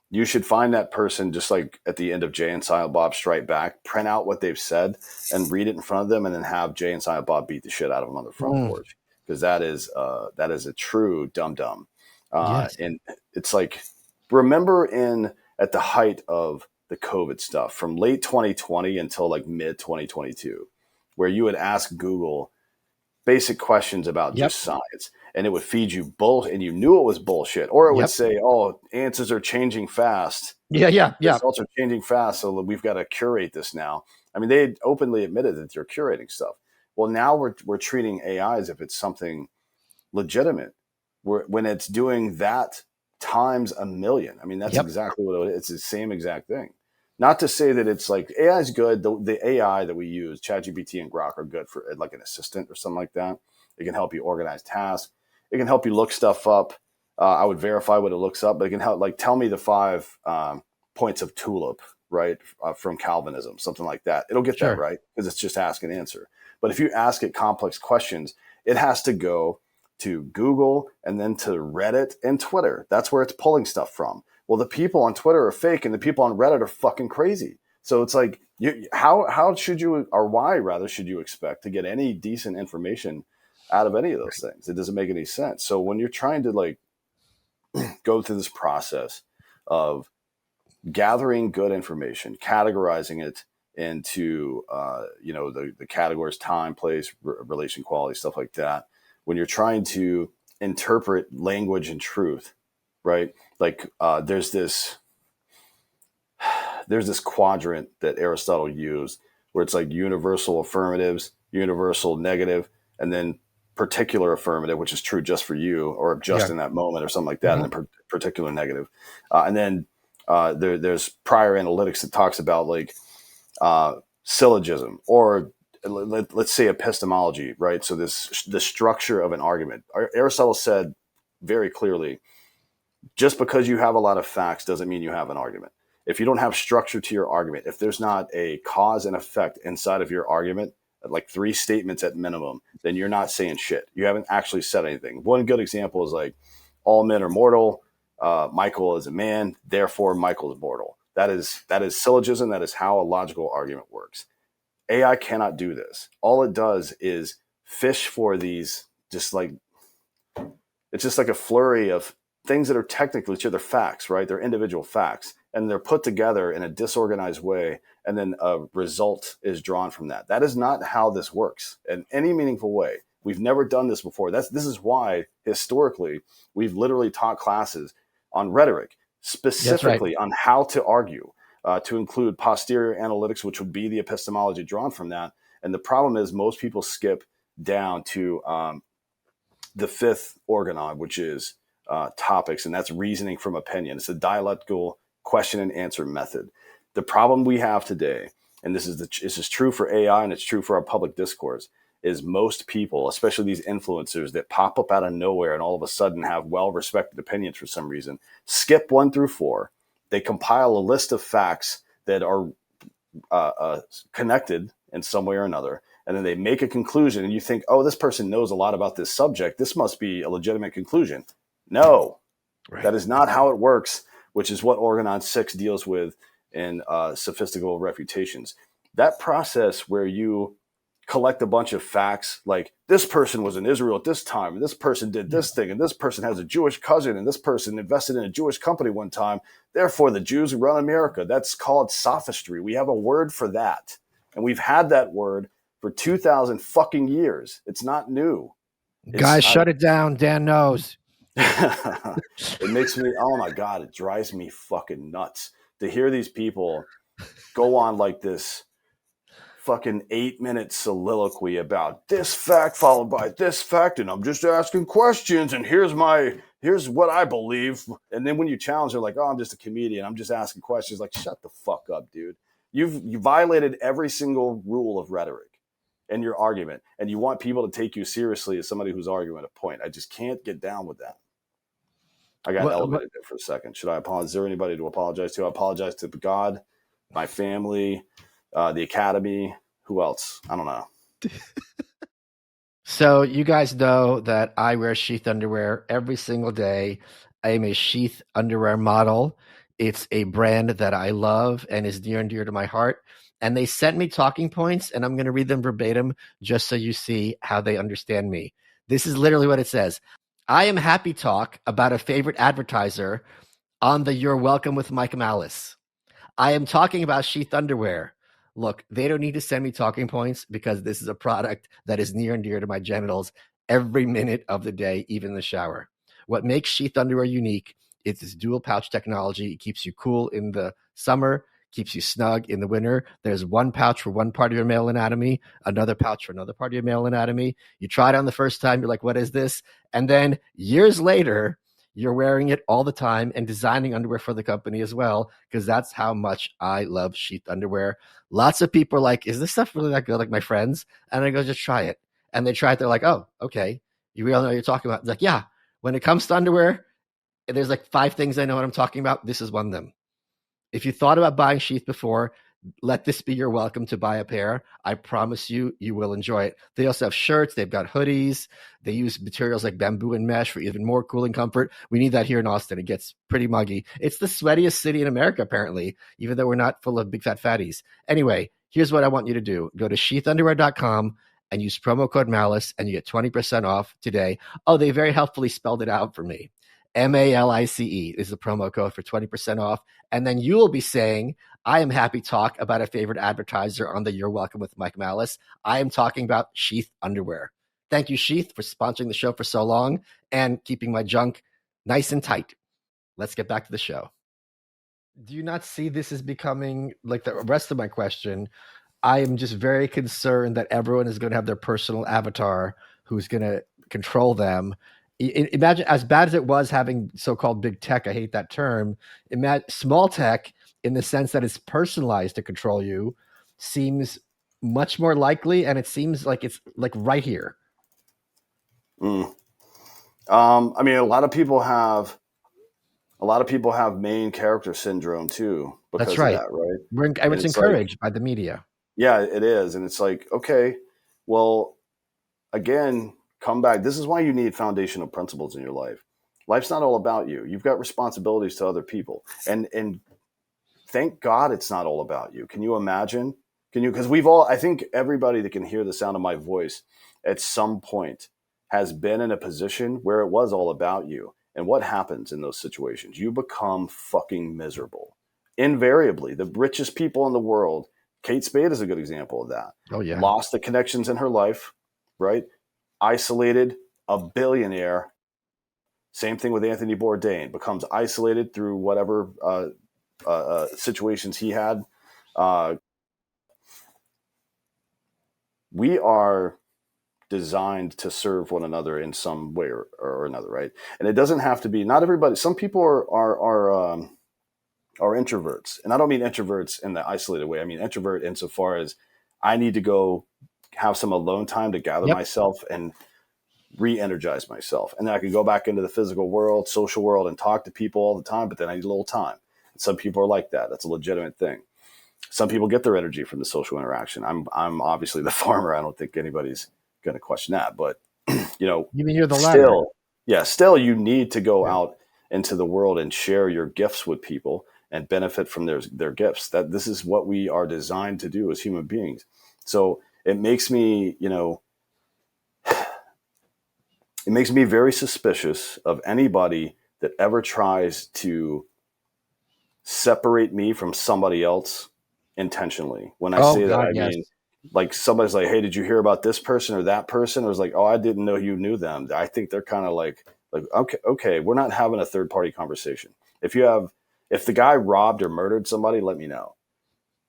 you should find that person just like at the end of Jay and Silent Bob Strike Back, print out what they've said and read it in front of them, and then have Jay and Silent Bob beat the shit out of them on the front Mm. porch, because that is a true dum dum. Yes. And it's like, remember in at the height of the COVID stuff from late 2020 until like mid 2022, where you would ask Google basic questions about Yep. just science, and it would feed you bull, and you knew it was bullshit, or it would Yep. say, "Oh, answers are changing fast. Yeah. Yeah. The Yeah. results are changing fast, so we've got to curate this now." I mean, they openly admitted that they're curating stuff. Well, now we're treating AI as if it's something legitimate, when it's doing that times a million. I mean, that's Yep. exactly what it is. It's the same exact thing. Not to say that it's like AI is good. The AI that we use, ChatGPT and Grok, are good for like an assistant or something like that. It can help you organize tasks. It can help you look stuff up. I would verify what it looks up, but it can help, like, tell me the five points of tulip, right, from Calvinism, something like that. It'll get that Sure. right because it's just ask and answer. But if you ask it complex questions, it has to go to Google and then to Reddit and Twitter. That's where it's pulling stuff from. Well, the people on Twitter are fake and the people on Reddit are fucking crazy. So it's like, how should you, or why rather should you expect to get any decent information out of any of those Right. things? It doesn't make any sense. So when you're trying to like go through this process of gathering good information, categorizing it into the categories: time, place, relation, quality, stuff like that. When you're trying to interpret language and truth, right? Like there's this quadrant that Aristotle used, where it's like universal affirmatives, universal negative, and then particular affirmative, which is true just for you or just Yeah. in that moment or something like that, and Mhm. then particular negative. And then there's prior analytics that talks about like syllogism or let's say epistemology, right? So the structure of an argument. Aristotle said very clearly, just because you have a lot of facts doesn't mean you have an argument. If you don't have structure to your argument, if there's not a cause and effect inside of your argument, like three statements at minimum, then you're not saying shit. You haven't actually said anything. One good example is like, all men are mortal. Michael is a man, therefore Michael is mortal. That is syllogism. That is how a logical argument works. AI cannot do this. All it does is fish for these, just like it's just like a flurry of things that are technically they're facts, right? They're individual facts, and they're put together in a disorganized way, and then a result is drawn from that. That is not how this works in any meaningful way. We've never done this before. This is why historically we've literally taught classes on rhetoric, That's right. specifically on how to argue, to include posterior analytics, which would be the epistemology drawn from that. And the problem is most people skip down to the fifth organon, which is topics, and that's reasoning from opinion. It's a dialectical question and answer method. The problem we have today, and this is true for AI and it's true for our public discourse, is most people, especially these influencers that pop up out of nowhere and all of a sudden have well-respected opinions for some reason, skip 1 through 4. They compile a list of facts that are connected in some way or another, and then they make a conclusion, and you think, oh, this person knows a lot about this subject. This must be a legitimate conclusion. No, Right. that is not how it works, which is what Organon 6 deals with in sophistical refutations. That process where you collect a bunch of facts, like this person was in Israel at this time, and this person did Yeah. this thing, and this person has a Jewish cousin, and this person invested in a Jewish company one time. Therefore, the Jews run America. That's called sophistry. We have a word for that, and we've had that word for 2,000 fucking years. It's not new. It's Guys, shut it down. Dan knows. it makes me, oh my God, it drives me fucking nuts to hear these people go on like this fucking 8-minute soliloquy about this fact followed by this fact, and I'm just asking questions, and here's what I believe. And then when you challenge, they're like, oh, I'm just a comedian, I'm just asking questions. Like, shut the fuck up, dude. You violated every single rule of rhetoric in your argument, and you want people to take you seriously as somebody who's arguing a point. I just can't get down with that. I got What elevated there for a second. Should I apologize? Is there anybody to apologize to? I apologize to God, my family, the academy. Who else? I don't know. So you guys know that I wear sheath underwear every single day. I am a sheath underwear model. It's a brand that I love and is near and dear to my heart. And they sent me talking points, and I'm going to read them verbatim just so you see how they understand me. This is literally what it says. I am happy talk about a favorite advertiser on the You're Welcome with Mike Malice. I am talking about sheath underwear. Look, they don't need to send me talking points because this is a product that is near and dear to my genitals every minute of the day, even in the shower. What makes sheath underwear unique is its dual pouch technology. It keeps you cool in the summer, keeps you snug in the winter. There's one pouch for one part of your male anatomy, another pouch for another part of your male anatomy. You try it on the first time, you're like, what is this? And then years later, you're wearing it all the time and designing underwear for the company as well, because that's how much I love sheath underwear. Lots of people are like, is this stuff really that good? Like my friends. And I go, just try it. And they try it. They're like, oh, okay. You really know what you're talking about. It's like, yeah, when it comes to underwear, there's like 5 things I know what I'm talking about. This is one of them. If you thought about buying sheath before, let this be your welcome to buy a pair. I promise you, you will enjoy it. They also have shirts. They've got hoodies. They use materials like bamboo and mesh for even more cooling comfort. We need that here in Austin. It gets pretty muggy. It's the sweatiest city in America, apparently, even though we're not full of big fat fatties. Anyway, here's what I want you to do. Go to sheathunderwear.com and use promo code Malice, and you get 20% off today. Oh, they very helpfully spelled it out for me. MALICE is the promo code for 20% off. And then you will be saying, I am happy talk about a favorite advertiser on the You're Welcome with Mike Malice. I am talking about Sheath Underwear. Thank you, Sheath, for sponsoring the show for so long and keeping my junk nice and tight. Let's get back to the show. Do you not see this as becoming like the rest of my question? I am just very concerned that everyone is going to have their personal avatar who's going to control them. Imagine, as bad as it was having so-called big tech, I hate that term. Imagine small tech, in the sense that it's personalized to control you, seems much more likely, and it seems like it's like right here. Mm. I mean, a lot of people have main character syndrome too That's because of right. that, right? And And it's it's like, encouraged by the media. yeah, it is. And it's like, okay, well, again, come back. This is why you need foundational principles in your life. Life's not all about you. You've got responsibilities to other people. And thank God it's not all about you. Can you imagine? Can you? Because we've all, I think everybody that can hear the sound of my voice at some point has been in a position where it was all about you. And what happens in those situations? You become fucking miserable. Invariably, the richest people in the world, Kate Spade is a good example of that. Oh yeah. Lost the connections in her life, right? Isolated, a billionaire. Same thing with Anthony Bourdain, becomes isolated through whatever situations he had. Uh, we are designed to serve one another in some way or another, right? And it doesn't have to be. Not everybody. Some people are introverts, and I don't mean introverts in the isolated way. I mean introvert insofar as I need to go have some alone time to gather Yep. myself and re-energize myself, and then I can go back into the physical world, social world, and talk to people all the time. But then I need a little time. And some people are like that. That's a legitimate thing. Some people get their energy from the social interaction. I'm obviously the farmer. I don't think anybody's going to question that. But You mean you're the latter? still, yeah, still you need to go Yeah. out into the world and share your gifts with people and benefit from their gifts. That this is what we are designed to do as human beings. So it makes me, it makes me very suspicious of anybody that ever tries to separate me from somebody else intentionally. When I Oh say that, God, I yes. mean, like somebody's like, "Hey, did you hear about this person or that person?" Or it's like, "Oh, I didn't know you knew them." I think they're kind of like, okay, we're not having a third party conversation. If the guy robbed or murdered somebody, let me know.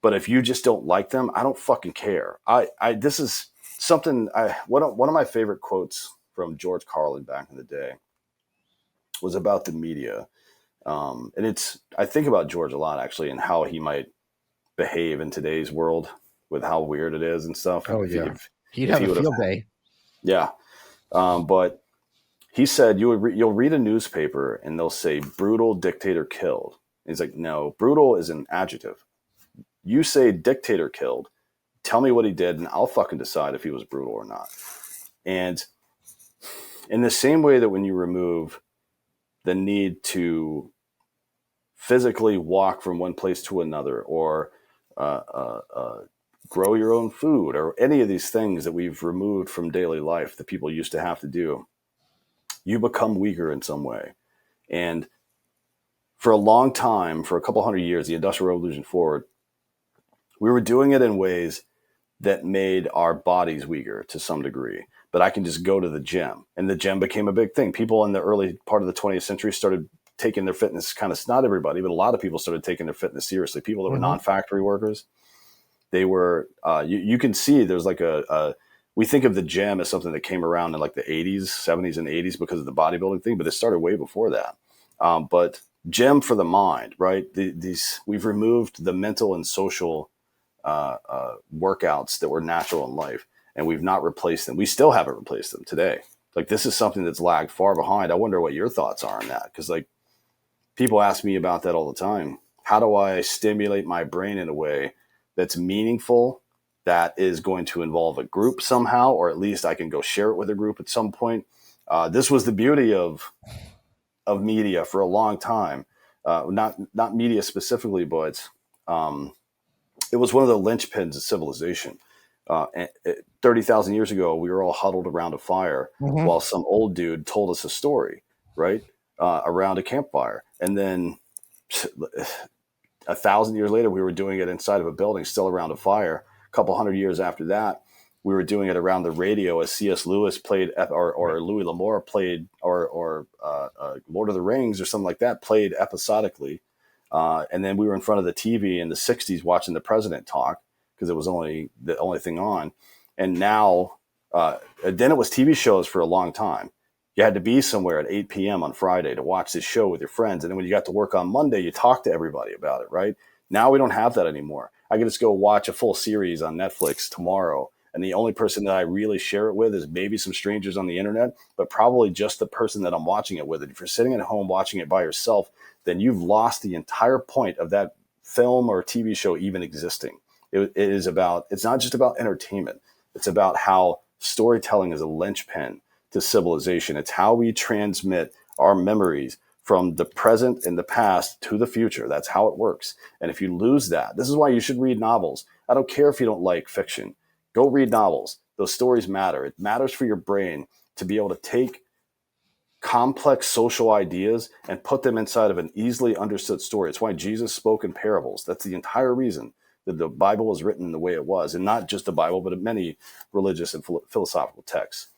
But if you just don't like them, I don't fucking care. This is something. One of my favorite quotes from George Carlin back in the day was about the media. And I think about George a lot actually, and how he might behave in today's world with how weird it is and stuff. Oh yeah. He'd If have he a would have, field day. yeah. But he said you'll read a newspaper and they'll say brutal dictator killed. And he's like, no, brutal is an adjective. You say dictator killed. Tell me what he did, and I'll fucking decide if he was brutal or not. And in the same way that when you remove the need to physically walk from one place to another, or uh, uh, uh, grow your own food, or any of these things that we've removed from daily life that people used to have to do, you become weaker in some way. And for a long time, for a couple hundred years, the Industrial Revolution forward, we were doing it in ways that made our bodies weaker to some degree. But I can just go to the gym, and the gym became a big thing. People in the early part of the 20th century started taking their fitness kind of, not everybody, but a lot of people started taking their fitness seriously. People that were Mm-hmm. non-factory workers, they were, you can see there's like we think of the gym as something that came around in like the 80s, 70s and 80s because of the bodybuilding thing, but it started way before that. But gym for the mind, right? We've removed the mental and social workouts that were natural in life, and we've not replaced them. We still haven't replaced them today. Like, this is something that's lagged far behind. I wonder what your thoughts are on that, because like people ask me about that all the time. How do I stimulate my brain in a way that's meaningful, that is going to involve a group somehow, or at least I can go share it with a group at some point? This was the beauty of media for a long time. Not media specifically, but it was one of the linchpins of civilization. 30,000 years ago, we were all huddled around a fire Mm-hmm. while some old dude told us a story, right? Around a campfire. And then 1,000 years later, we were doing it inside of a building, still around a fire. A couple hundred years after that, we were doing it around the radio as C.S. Lewis played, or Louis L'Amour played, or Lord of the Rings or something like that, played episodically. And then we were in front of the TV in the 60s watching the president talk. because it was only the only thing on. And now, then it was TV shows for a long time. You had to be somewhere at 8 p.m. on Friday to watch this show with your friends. And then when you got to work on Monday, you talked to everybody about it, right? Now we don't have that anymore. I can just go watch a full series on Netflix tomorrow. And the only person that I really share it with is maybe some strangers on the internet, but probably just the person that I'm watching it with. And if you're sitting at home watching it by yourself, then you've lost the entire point of that film or TV show even existing. It's not just about entertainment. It's about how storytelling is a linchpin to civilization. It's how we transmit our memories from the present and the past to the future. That's how it works. And if you lose that, this is why you should read novels. I don't care if you don't like fiction. Go read novels. Those stories matter. It matters for your brain to be able to take complex social ideas and put them inside of an easily understood story. It's why Jesus spoke in parables. That's the entire reason that the Bible was written the way it was, and not just the Bible, but many religious and philosophical texts.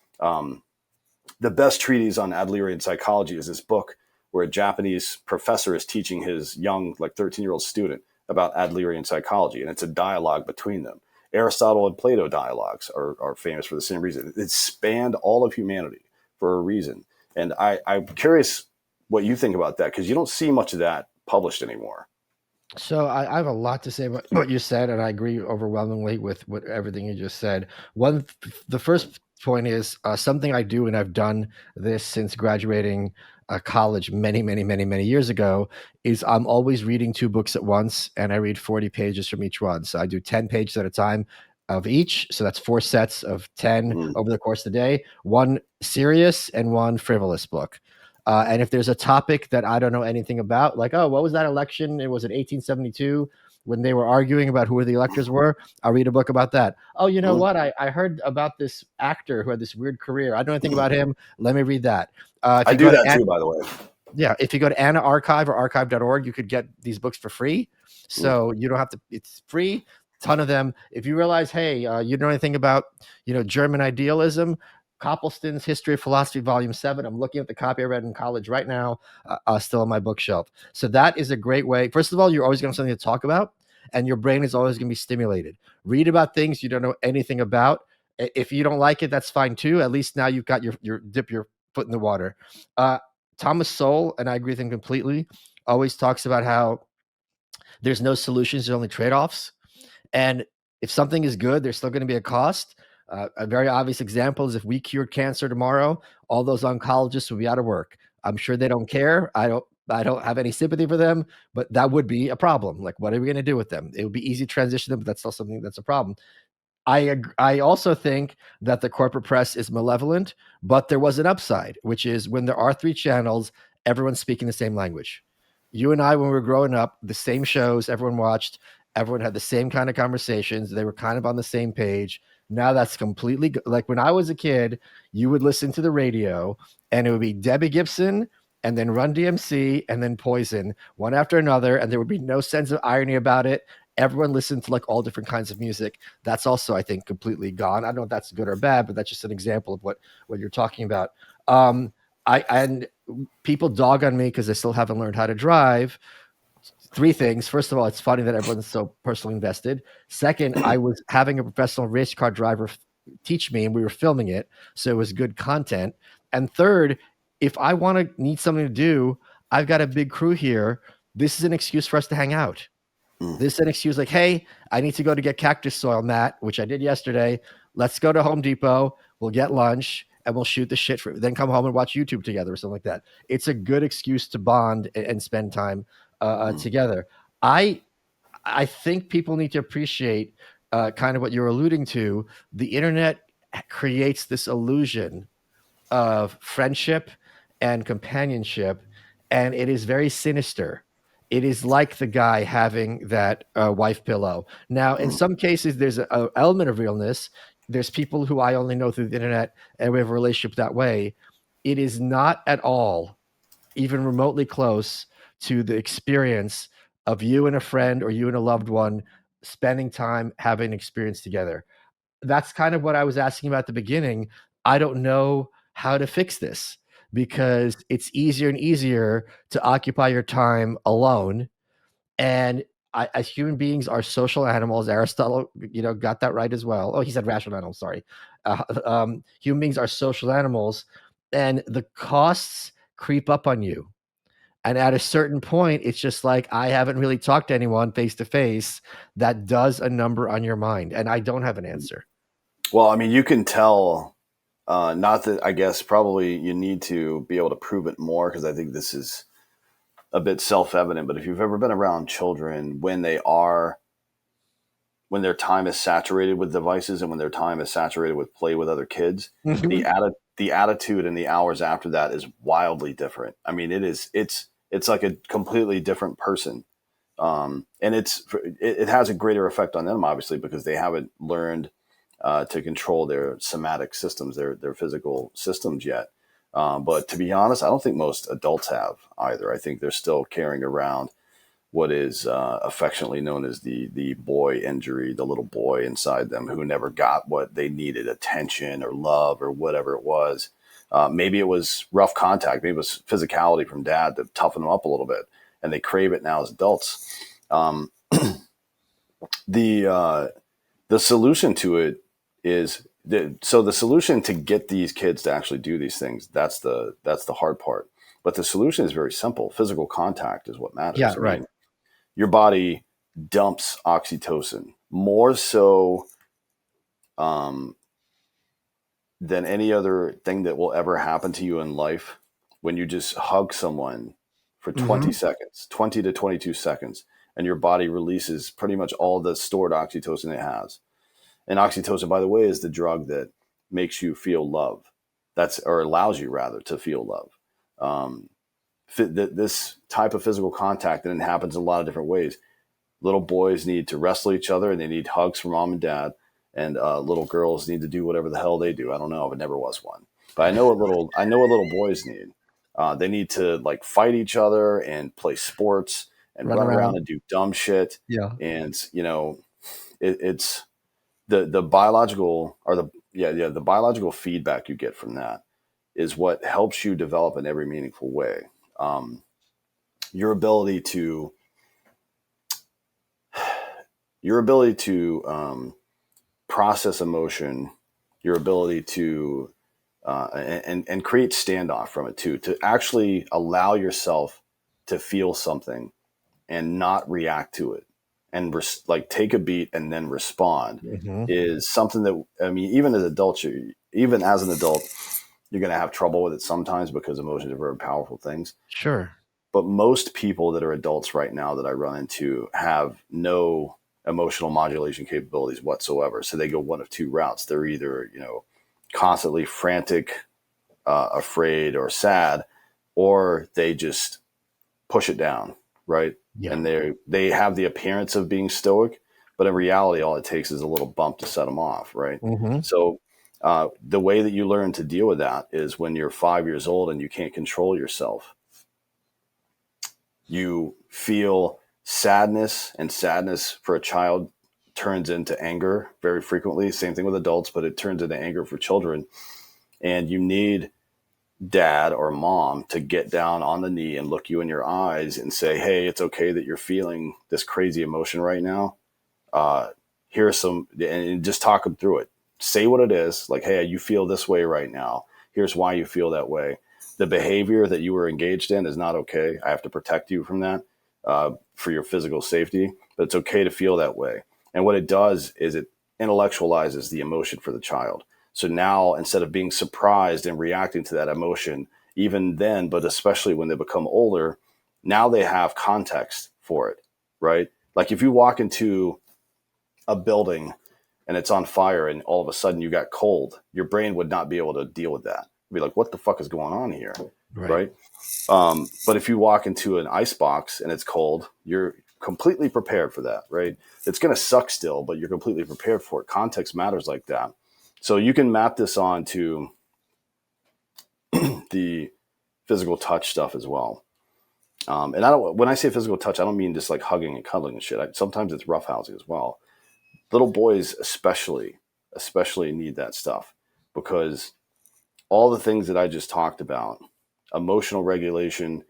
The best treatise on Adlerian psychology is this book where a Japanese professor is teaching his young, like 13-year-old student about Adlerian psychology, and it's a dialogue between them. Aristotle and Plato dialogues are famous for the same reason. It spanned all of humanity for a reason. And I'm curious what you think about that, because you don't see much of that published anymore. So I have a lot to say about what you said, and I agree overwhelmingly with what everything you just said. The first point is something I do, and I've done this since graduating college many, many, many, many years ago. Is I'm always reading 2 books at once, and I read 40 pages from each one. So I do 10 pages at a time of each. So that's 4 sets of 10 Mm. over the course of the day. One serious and one frivolous book. And if there's a topic that I don't know anything about, like, oh, what was that election? It was in 1872 when they were arguing about who the electors were. I'll read a book about that. Oh, you know Mm. what? I heard about this actor who had this weird career. I don't know anything about him. Let me read that. If I you do go to that too, by the way. yeah, if you go to Anna Archive or archive.org, you could get these books for free. Mm. So you don't have to, it's free, ton of them. If you realize, hey, you know anything about, German idealism, Copleston's History of Philosophy, Volume 7. I'm looking at the copy I read in college right now, still on my bookshelf. So that is a great way. First of all, you're always going to have something to talk about, and your brain is always going to be stimulated. Read about things you don't know anything about. If you don't like it, that's fine too. At least now you've got your dip your foot in the water. Uh, Thomas Sowell, and I agree with him completely, always talks about how there's no solutions, there's only trade-offs. And if something is good, there's still going to be a cost. A very obvious example is if we cured cancer tomorrow, all those oncologists would be out of work. I'm sure they don't care. I don't have any sympathy for them, but that would be a problem. Like, what are we going to do with them? It would be easy to transition them, but that's still something that's a problem. I also think that the corporate press is malevolent, but there was an upside, which is when there are 3 channels, everyone's speaking the same language. You and I, when we were growing up, the same shows everyone watched, everyone had the same kind of conversations. They were kind of on the same page. Now that's completely like when I was a kid, you would listen to the radio and it would be Debbie Gibson and then Run DMC and then Poison, one after another, and there would be no sense of irony about it. Everyone listened to like all different kinds of music. That's also, I think, completely gone. I don't know if that's good or bad, but that's just an example of what you're talking about. And people dog on me because they still haven't learned how to drive. 3 things. First of all, it's funny that everyone's so personally invested. Second, I was having a professional race car driver teach me, and we were filming it, so it was good content. And third, if I need something to do, I've got a big crew here. This is an excuse for us to hang out. Mm. This is an excuse like, hey, I need to go to get cactus soil, Matt, which I did yesterday. Let's go to Home Depot. We'll get lunch and we'll shoot the shit then come home and watch YouTube together or something like that. It's a good excuse to bond and spend time together. I think people need to appreciate kind of what you're alluding to. The internet creates this illusion of friendship and companionship, and it is very sinister. It is like the guy having that wife pillow. Now, in some cases, there's an element of realness. There's people who I only know through the internet, and we have a relationship that way. It is not at all even remotely close to the experience of you and a friend or you and a loved one spending time having an experience together. That's kind of what I was asking about at the beginning. I don't know how to fix this because it's easier and easier to occupy your time alone. And as human beings are social animals. Aristotle, got that right as well. Oh, he said rational animals. Sorry. Human beings are social animals, and the costs creep up on you. And at a certain point, it's just like, I haven't really talked to anyone face to face that does a number on your mind, and I don't have an answer. Well, I mean, you can tell. Not that I guess probably you need to be able to prove it more because I think this is a bit self-evident. But if you've ever been around children when their time is saturated with devices and when their time is saturated with play with other kids, the attitude in the hours after that is wildly different. I mean, it's like a completely different person. And it has a greater effect on them, obviously, because they haven't learned to control their somatic systems, their physical systems yet. But to be honest, I don't think most adults have either. I think they're still carrying around what is affectionately known as the boy injury, the little boy inside them who never got what they needed, attention or love or whatever it was. Maybe it was rough contact. Maybe it was physicality from dad to toughen them up a little bit, and they crave it now as adults. Um, the solution to it is so the solution to get these kids to actually do these things, that's the hard part. But the solution is very simple. Physical contact is what Yeah, matters. I right. mean, your body dumps oxytocin more so um, than any other thing that will ever happen to you in life when you just hug someone for 20 Mm-hmm. seconds, 20 to 22 seconds, and your body releases pretty much all the stored oxytocin it has. And oxytocin, by the way, is the drug that makes you feel love. Or allows you rather to feel love. Um, this type of physical contact, and it happens in a lot of different ways. Little boys need to wrestle each other and they need hugs from mom and dad. And little girls need to do whatever the hell they do. I don't know. It never was one. But I know what little boys need. They need to like fight each other and play sports and Run run around around. and do dumb shit. Yeah. And, it's the biological or the biological feedback you get from that is what helps you develop in every meaningful way. Um, your ability to process emotion, your ability to and create standoff from it too, to actually allow yourself to feel something and not react to it and like take a beat and then respond Mm-hmm. is something that I mean, even as adults, even as an adult, you're going to have trouble with it sometimes because emotions are very powerful things. Sure. But most people that are adults right now that I run into have no emotional modulation capabilities whatsoever. So they go one of two routes. They're either, constantly frantic, afraid, or sad, or they just push it down, right? Yeah. And they have the appearance of being stoic, but in reality, all it takes is a little bump to set them off, right? Mm-hmm. So the way that you learn to deal with that is when you're 5 years old and you can't control yourself. You feel sadness, and sadness for a child turns into anger very frequently. Same thing with adults, but it turns into anger for children. And you need dad or mom to get down on the knee and look you in your eyes and say, hey, it's okay that you're feeling this crazy emotion right now. Here's some, and just talk them through it. Say what it is, like, hey, you feel this way right now. Here's why you feel that way. The behavior that you were engaged in is not okay. I have to protect you from that for your physical safety, but it's okay to feel that way. And what it does is it intellectualizes the emotion for the child. So now, instead of being surprised and reacting to that emotion, even then, but especially when they become older, now they have context for it, right? Like if you walk into a building and it's on fire and all of a sudden you got cold, your brain would not be able to deal with that. It'd be like, what the fuck is going on here? Right. Right. But if you walk into an ice box and it's cold, you're completely prepared for that, right? It's going to suck still, but you're completely prepared for it. Context matters like that. So you can map this on to the physical touch stuff as well. And when I say physical touch, I don't mean just like hugging and cuddling and shit. Sometimes it's roughhousing as well. Little boys especially need that stuff because all the things that I just talked about, emotional regulation,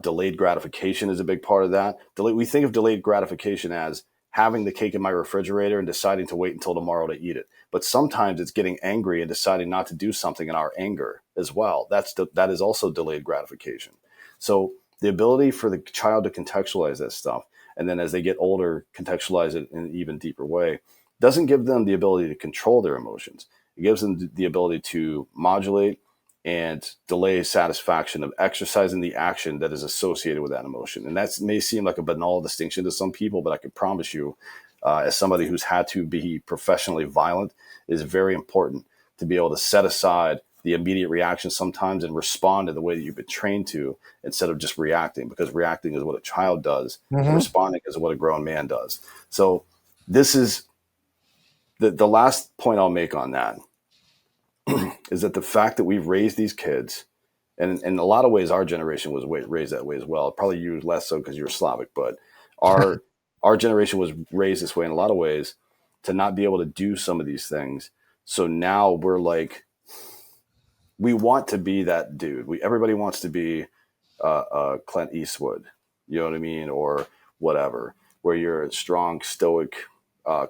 Delayed gratification is a big part of that. We think of delayed gratification as having the cake in my refrigerator and deciding to wait until tomorrow to eat it. But sometimes it's getting angry and deciding not to do something in our anger as well. That is also delayed gratification. So the ability for the child to contextualize that stuff, and then as they get older, contextualize it in an even deeper way, doesn't give them the ability to control their emotions. It gives them the ability to modulate and delay satisfaction of exercising the action that is associated with that emotion. And that may seem like a banal distinction to some people, but I can promise you, as somebody who's had to be professionally violent, it is very important to be able to set aside the immediate reaction sometimes and respond in the way that you've been trained to, instead of just reacting, because reacting is what a child does and Mm-hmm. responding is what a grown man does. So this is the last point I'll make on that is that the fact that we've raised these kids, and in a lot of ways, our generation was raised that way as well. Probably you less so because you're Slavic, but our our generation was raised this way in a lot of ways to not be able to do some of these things. So now we're like, we want to be that dude. Everybody wants to be Clint Eastwood, you know what I mean, or whatever, where you're a strong, stoic,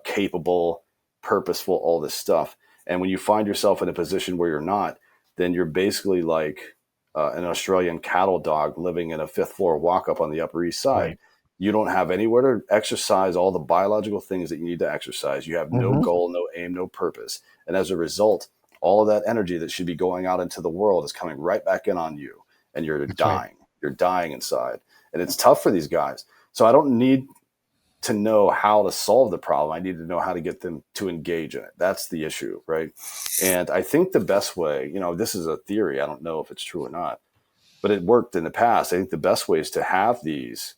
capable, purposeful, all this stuff. And when you find yourself in a position where you're not, then you're basically like an Australian cattle dog living in a fifth floor walk up on the Upper East Side. Right. You don't have anywhere to exercise all the biological things that you need to exercise. You have no Mm-hmm. goal, no aim, no purpose. And as a result, all of that energy that should be going out into the world is coming right back in on you, and you're That's right. dying. You're dying inside. And it's tough for these guys. So I don't need to know how to solve the problem. I need to know how to get them to engage in it. That's the issue, right? And I think the best way, this is a theory. I don't know if it's true or not, but it worked in the past. I think the best way is to have these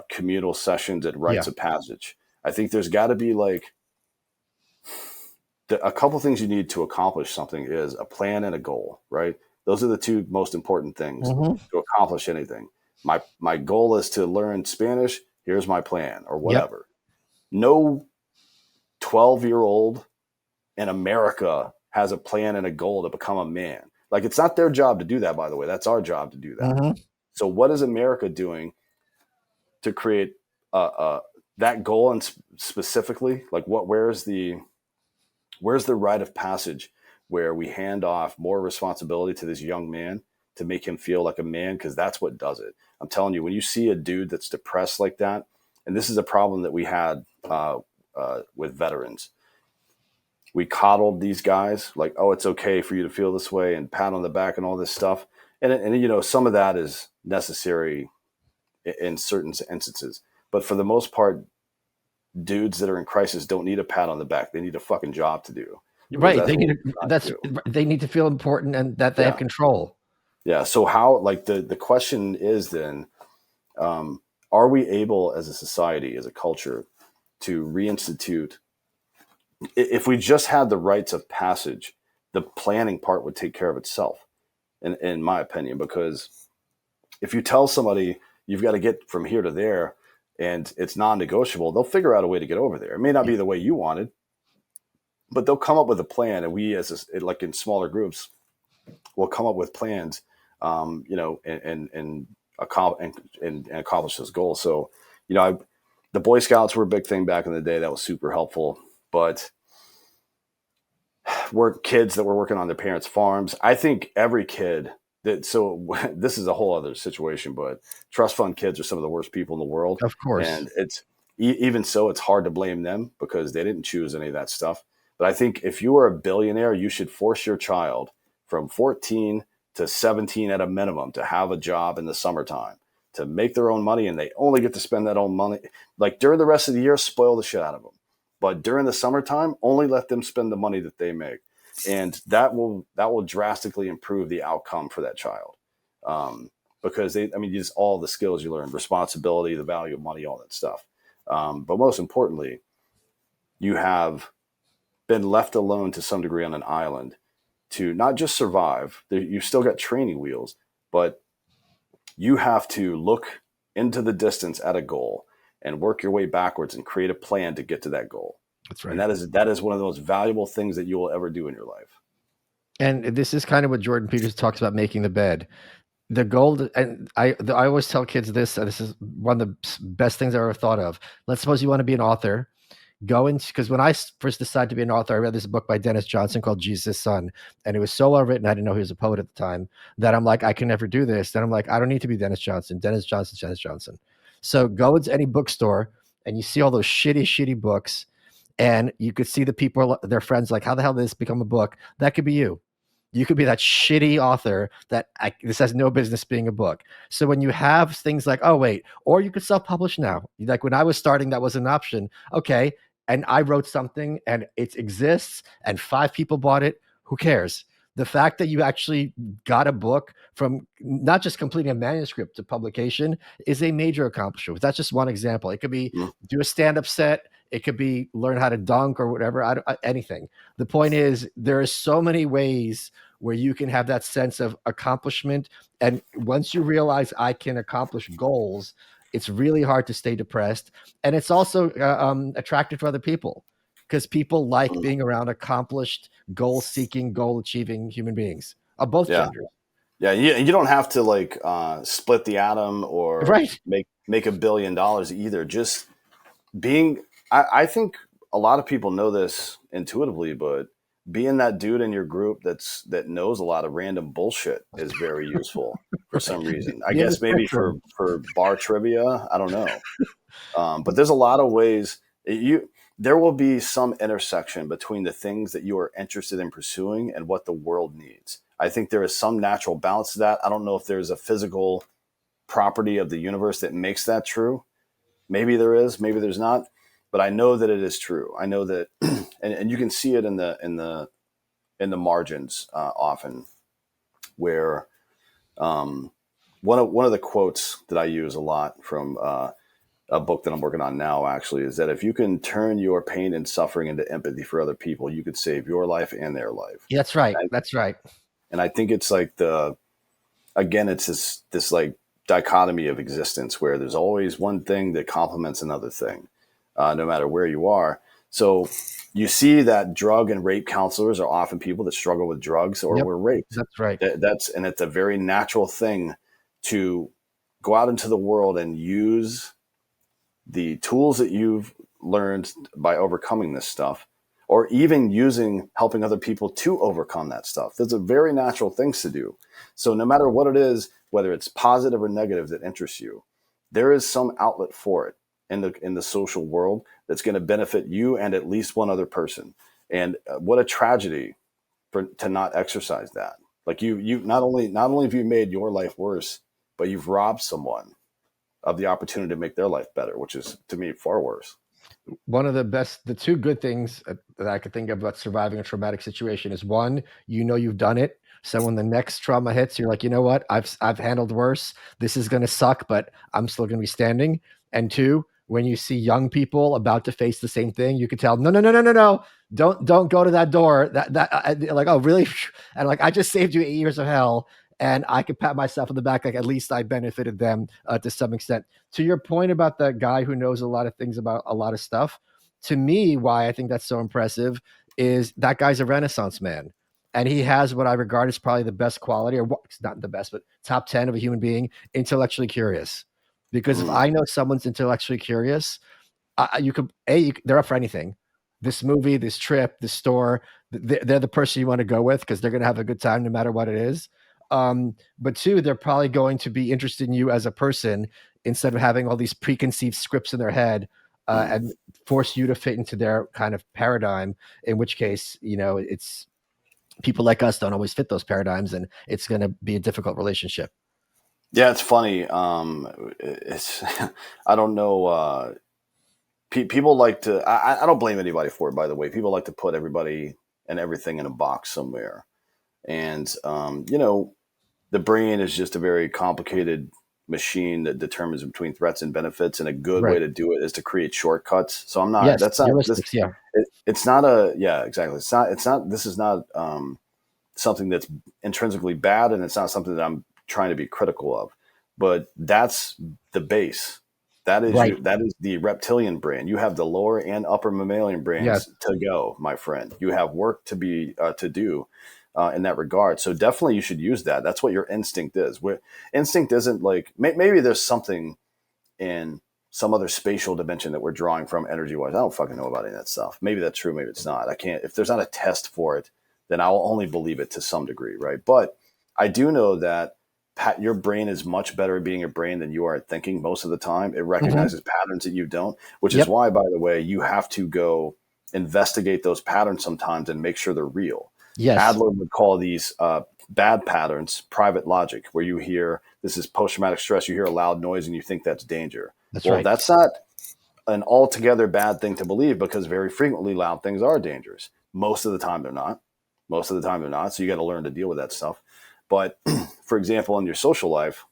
communal sessions at rites Yeah. of passage. I think there's got to be like a couple things you need to accomplish something is a plan and a goal, right? Those are the two most important things Mm-hmm. to accomplish anything. My goal is to learn Spanish. Here's my plan, or Yep. whatever. No 12-year-old in America has a plan and a goal to become a man. Like, it's not their job to do that, by the way. That's our job to do that. Mm-hmm. So what is America doing to create that goal, and specifically, like, where's the rite of passage where we hand off more responsibility to this young man to make him feel like a man? Because that's what does it. I'm telling you, when you see a dude that's depressed like that, and this is a problem that we had with veterans, we coddled these guys like, oh, it's okay for you to feel this way, and pat on the back and all this stuff. And some of that is necessary in certain instances. But for the most part, dudes that are in crisis don't need a pat on the back. They need a fucking job to do, because Right. that's They what need we're trying to do. they need to feel important and that they have Yeah. control. Yeah. So how, like, the question is then, are we able as a society, as a culture, to reinstitute, if we just had the rites of passage, the planning part would take care of itself, in my opinion, because if you tell somebody you've got to get from here to there and it's non-negotiable, they'll figure out a way to get over there. It may not Yeah. be the way you wanted, but they'll come up with a plan. And we, like in smaller groups, will come up with plans, and accomplish those goals. So, the Boy Scouts were a big thing back in the day. That was super helpful. But we're kids that were working on their parents' farms. I think every kid this is a whole other situation, but trust fund kids are some of the worst people in the world. Of course. And even so, it's hard to blame them because they didn't choose any of that stuff. But I think if you are a billionaire, you should force your child from 14 to 17 at a minimum to have a job in the summertime, to make their own money, and they only get to spend that own money. Like, during the rest of the year, spoil the shit out of them. But during the summertime, only let them spend the money that they make, and that will drastically improve the outcome for that child. Because just all the skills you learn, responsibility, the value of money, all that stuff. But most importantly, you have been left alone to some degree on an island to not just survive. You've still got training wheels, but you have to look into the distance at a goal and work your way backwards and create a plan to get to that goal. That's And right. that is one of the most valuable things that you will ever do in your life. And this is kind of what Jordan Peters talks about, making the bed. The gold, and I always tell kids this, and this is one of the best things I ever thought of. Let's suppose you want to be an author. Go into, because when I first decided to be an author, I read this book by Dennis Johnson called Jesus' Son, and it was so well written. I didn't know he was a poet at the time, that I'm like, I can never do this. Then I'm like, I don't need to be Dennis Johnson. Dennis Johnson's Dennis Johnson. So go into any bookstore and you see all those shitty books, and you could see the people, their friends, like, how the hell did this become a book? That could be you. You could be that shitty author that this has no business being a book. So when you have things like, oh wait, or you could self-publish now. Like when I was starting, that was an option. Okay, and I wrote something and it exists and 5 people bought it. Who cares? The fact that you actually got a book from not just completing a manuscript to publication is a major accomplishment. That's just one example. It could be Mm. do a stand-up set. It could be learn how to dunk or whatever. Anything. The point is, there are so many ways where you can have that sense of accomplishment. And once you realize I can accomplish goals, it's really hard to stay depressed. And it's also attractive for other people because people like Mm. being around accomplished, goal seeking, goal achieving human beings of both Yeah. genders. Yeah, you don't have to like split the atom or Right. make $1 billion either. Just being, I think a lot of people know this intuitively, but being that dude in your group that knows a lot of random bullshit is very useful for Right. some reason. I Be in the guess maybe spectrum. for bar trivia. I don't know. But there's a lot of ways you there will be some intersection between the things that you are interested in pursuing and what the world needs. I think there is some natural balance to that. I don't know if there's a physical property of the universe that makes that true. Maybe there is, maybe there's not, but I know that it is true. I know that, and you can see it in the margins often, where one of the quotes that I use a lot from a book that I'm working on now actually is that if you can turn your pain and suffering into empathy for other people, you could save your life and their life. That's right. And That's right. I think it's like again, it's this like dichotomy of existence where there's always one thing that complements another thing, no matter where you are. So you see that drug and rape counselors are often people that struggle with drugs or Yep. were raped. That's right. And it's a very natural thing to go out into the world and use the tools that you've learned by overcoming this stuff, or even using helping other people to overcome that stuff. Those are very natural things to do. So no matter what it is, whether it's positive or negative that interests you, there is some outlet for it in the social world that's going to benefit you and at least one other person. And what a tragedy to not exercise that. Like you not only have you made your life worse, but you've robbed someone of the opportunity to make their life better, which is to me far worse. One of the two good things that I could think of about surviving a traumatic situation is one, you've done it. So when the next trauma hits, you're like, you know what? I've handled worse. This is going to suck, but I'm still going to be standing. And two, when you see young people about to face the same thing, you could tell, no, no, no, no, no, no, don't go to that door. Like, oh, really? And like, I just saved you 8 years of hell, and I could pat myself on the back, like at least I benefited them to some extent. To your point about the guy who knows a lot of things about a lot of stuff, to me, why I think that's so impressive is that guy's a Renaissance man. And he has what I regard as probably the best quality, or it's not the best, but top 10 of a human being, intellectually curious. Because if Mm. I know someone's intellectually curious, they're up for anything. This movie, this trip, this store, they're the person you want to go with because they're going to have a good time no matter what it is. But two, they're probably going to be interested in you as a person instead of having all these preconceived scripts in their head Mm. and force you to fit into their kind of paradigm. In which case, it's people like us don't always fit those paradigms, and it's going to be a difficult relationship. Yeah, it's funny. It's I don't know. People like to. I don't blame anybody for it. By the way, people like to put everybody and everything in a box somewhere, and the brain is just a very complicated machine that determines between threats and benefits. And a good way Right. to do it is to create shortcuts. So I'm not. Yes. That's not this. Heuristics. Yeah. It's not a. Yeah, exactly. It's not. It's not. This is not. Something that's intrinsically bad, and it's not something that I'm trying to be critical of. But that's the base. That is Right. you. That is the reptilian brain. You have the lower and upper mammalian Yes. brains to go, my friend. You have work to do. in that regard. So definitely you should use that. That's what your instinct is. Instinct isn't like, maybe there's something in some other spatial dimension that we're drawing from energy wise. I don't fucking know about any of that stuff. Maybe that's true. Maybe it's not. I can't, if there's not a test for it, then I'll only believe it to some degree. Right. But I do know that your brain is much better at being a brain than you are at thinking most of the time. It Mhm. recognizes patterns that you don't, which is Yep. why, by the way, you have to go investigate those patterns sometimes and make sure they're real. Yes. Adler would call these bad patterns private logic, where you hear this is post traumatic stress, you hear a loud noise and you think that's danger. That's Well, right. that's not an altogether bad thing to believe, because very frequently loud things are dangerous. Most of the time they're not. Most of the time they're not. So you got to learn to deal with that stuff. But for example, in your social life,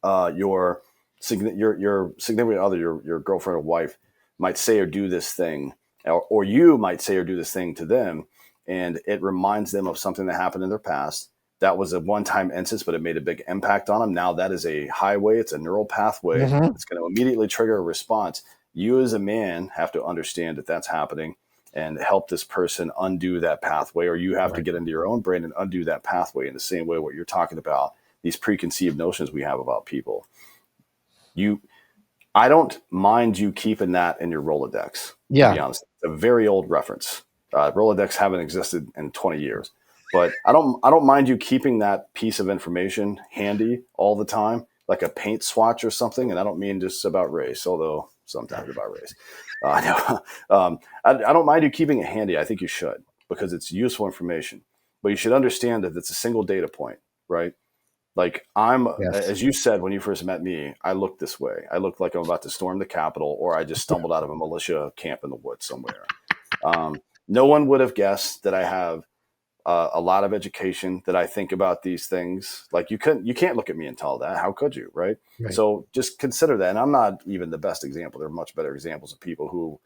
your significant other, your girlfriend or wife, might say or do this thing, or you might say or do this thing to them, and it reminds them of something that happened in their past. That was a one-time instance, but it made a big impact on them. Now that is a highway. It's a neural pathway. Mhm. It's going to immediately trigger a response. You as a man have to understand that that's happening and help this person undo that pathway, or you have to Right. get into your own brain and undo that pathway in the same way what you're talking about, these preconceived notions we have about people. You, I don't mind you keeping that in your Rolodex, to be Yeah. honest. It's a very old reference. Rolodex haven't existed in 20 years, but I don't mind you keeping that piece of information handy all the time, like a paint swatch or something. And I don't mean just about race, although sometimes about race. I don't mind you keeping it handy. I think you should, because it's useful information. But you should understand that it's a single data point, right? Like Yes. as you said when you first met me, I looked this way. I looked like I'm about to storm the Capitol, or I just stumbled out of a militia camp in the woods somewhere. No one would have guessed that I have a lot of education, that I think about these things. Like you can't look at me and tell that. How could you, right? Right. So just consider that. And I'm not even the best example. There are much better examples of people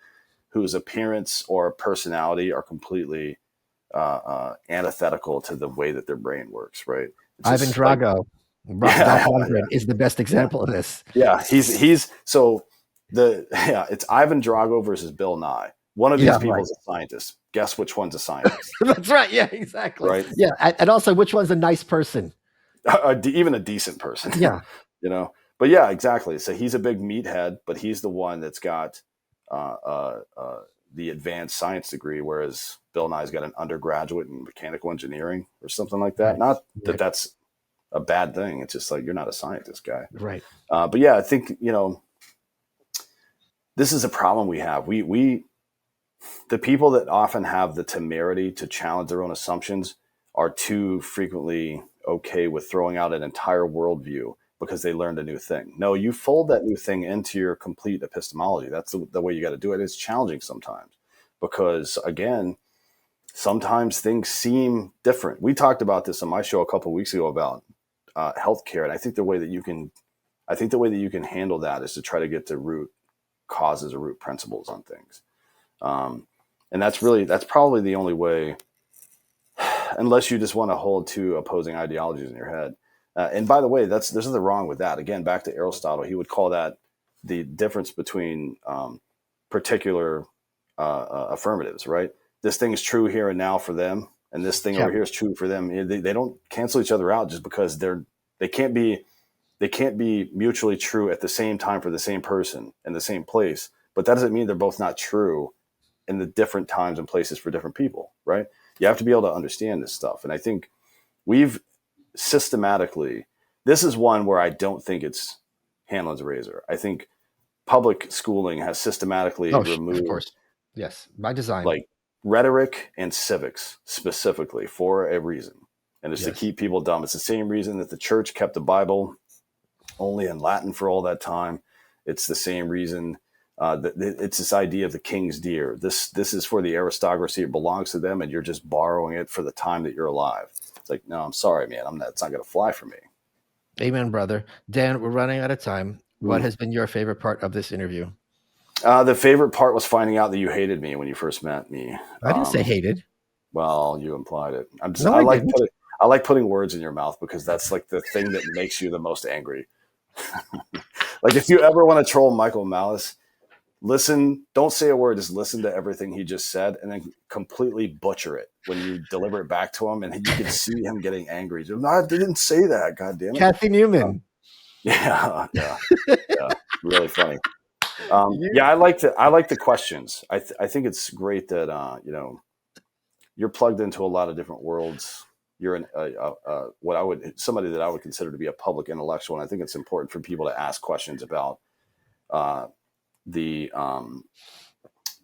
whose appearance or personality are completely antithetical to the way that their brain works, right? It's Ivan just like, Drago, Dolph yeah, Lundgren is the best yeah, example of this. yeah. He's so it's Ivan Drago versus Bill Nye. One of these Yeah. people Right. is a scientist. Guess which one's a scientist, That's right. Yeah. Exactly. right? Yeah. And also, which one's a nice person? Even a decent person, Yeah. you know. But yeah, exactly. So he's a big meathead, but he's the one that's got uh, uh, uh, the advanced science degree, whereas Bill Nye's got an undergraduate in mechanical engineering or something like that. Right. Not that Right. that's a bad thing. It's just like, you're not a scientist, guy. Right. But yeah, I think, this is a problem we have. We the people that often have the temerity to challenge their own assumptions are too frequently okay with throwing out an entire worldview because they learned a new thing. No, you fold that new thing into your complete epistemology. That's the way you got to do it. It's challenging sometimes because, again, sometimes things seem different. We talked about this on my show a couple of weeks ago about healthcare, and I think the way that you can handle that is to try to get to root causes or root principles on things. Um, and that's probably the only way, unless you just want to hold two opposing ideologies in your head. And by the way, there's nothing wrong with that. Again, back to Aristotle, he would call that the difference between particular affirmatives, right? This thing is true here and now for them, and this thing Yeah. over here is true for them. They don't cancel each other out just because they can't be they can't be mutually true at the same time for the same person in the same place. But that doesn't mean they're both not true in the different times and places for different people, right? You have to be able to understand this stuff. And I think we've systematically, this is one where I don't think it's Hanlon's razor. I think public schooling has systematically Oh, of removed, course. Yes. By design. like, rhetoric and civics specifically for a reason. And it's to Yes. keep people dumb. It's the same reason that the church kept the Bible only in Latin for all that time. It's the same reason that it's this idea of the king's deer. This is for the aristocracy. It belongs to them, and you're just borrowing it for the time that you're alive. It's like, no, I'm sorry, man. It's not going to fly for me. Amen, brother. Dan, we're running out of time. What Mm. has been your favorite part of this interview? The favorite part was finding out that you hated me when you first met me. I didn't say hated. Well, you implied it. No, I didn't. I like putting words in your mouth because that's like the thing that makes you the most angry. Like if you ever want to troll Michael Malice, listen, don't say a word, just listen to everything he just said, and then completely butcher it when you deliver it back to him, and you can see him getting angry. No, I didn't say that, God damn it. Kathy Newman. Yeah, really funny. I like the questions. I think it's great that you're plugged into a lot of different worlds. You're somebody that I would consider to be a public intellectual, and I think it's important for people to ask questions about the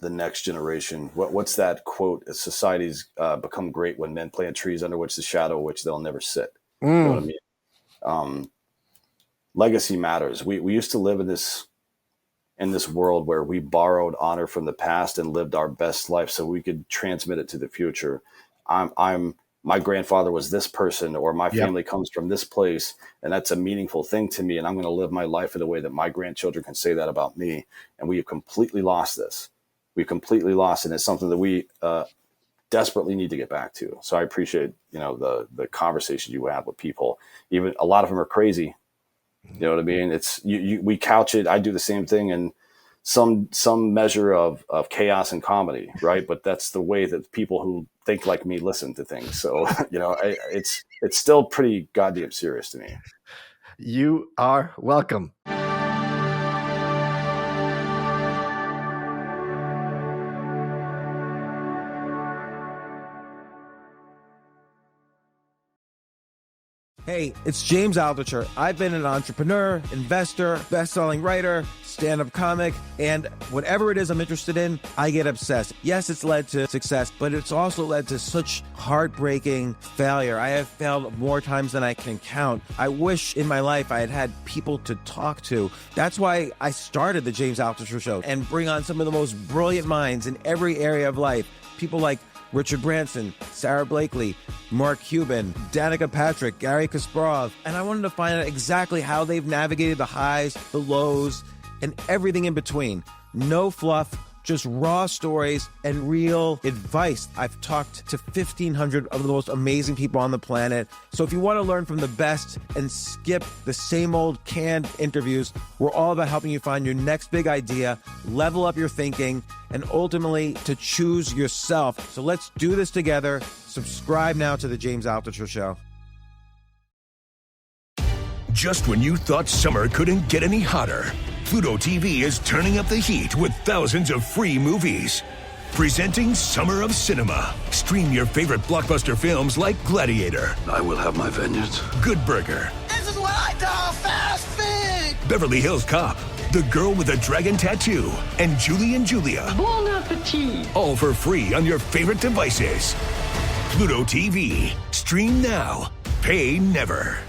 next generation. What's that quote? Societies become great when men plant trees under which the shadow of which they'll never sit. You know what I mean? Legacy matters. We used to live in this world where we borrowed honor from the past and lived our best life so we could transmit it to the future. My grandfather was this person, or my family comes from this place, and that's a meaningful thing to me, and I'm going to live my life in a way that my grandchildren can say that about me. And we have completely lost this. We've completely lost it. And it's something that we desperately need to get back to. So I appreciate, the conversation you have with people. Even a lot of them are crazy. You know what I mean? It's we couch it. I do the same thing, and some measure of chaos and comedy, right? But that's the way that people who think like me listen to things. So, it's still pretty goddamn serious to me. You are welcome. Hey, it's James Altucher. I've been an entrepreneur, investor, best-selling writer, stand-up comic, and whatever it is I'm interested in, I get obsessed. Yes, it's led to success, but it's also led to such heartbreaking failure. I have failed more times than I can count. I wish in my life I had had people to talk to. That's why I started the James Altucher Show and bring on some of the most brilliant minds in every area of life. People like Richard Branson, Sarah Blakely, Mark Cuban, Danica Patrick, Gary Kasparov. And I wanted to find out exactly how they've navigated the highs, the lows, and everything in between. No fluff, just raw stories and real advice. I've talked to 1,500 of the most amazing people on the planet. So if you want to learn from the best and skip the same old canned interviews, we're all about helping you find your next big idea, level up your thinking, and ultimately to choose yourself. So let's do this together. Subscribe now to The James Altucher Show. Just when you thought summer couldn't get any hotter, Pluto TV is turning up the heat with thousands of free movies. Presenting Summer of Cinema. Stream your favorite blockbuster films like Gladiator. I will have my vengeance. Good Burger. This is what I call fast food. Beverly Hills Cop. The Girl with a Dragon Tattoo. And Julie and Julia. Bon appetit. All for free on your favorite devices. Pluto TV. Stream now. Pay never.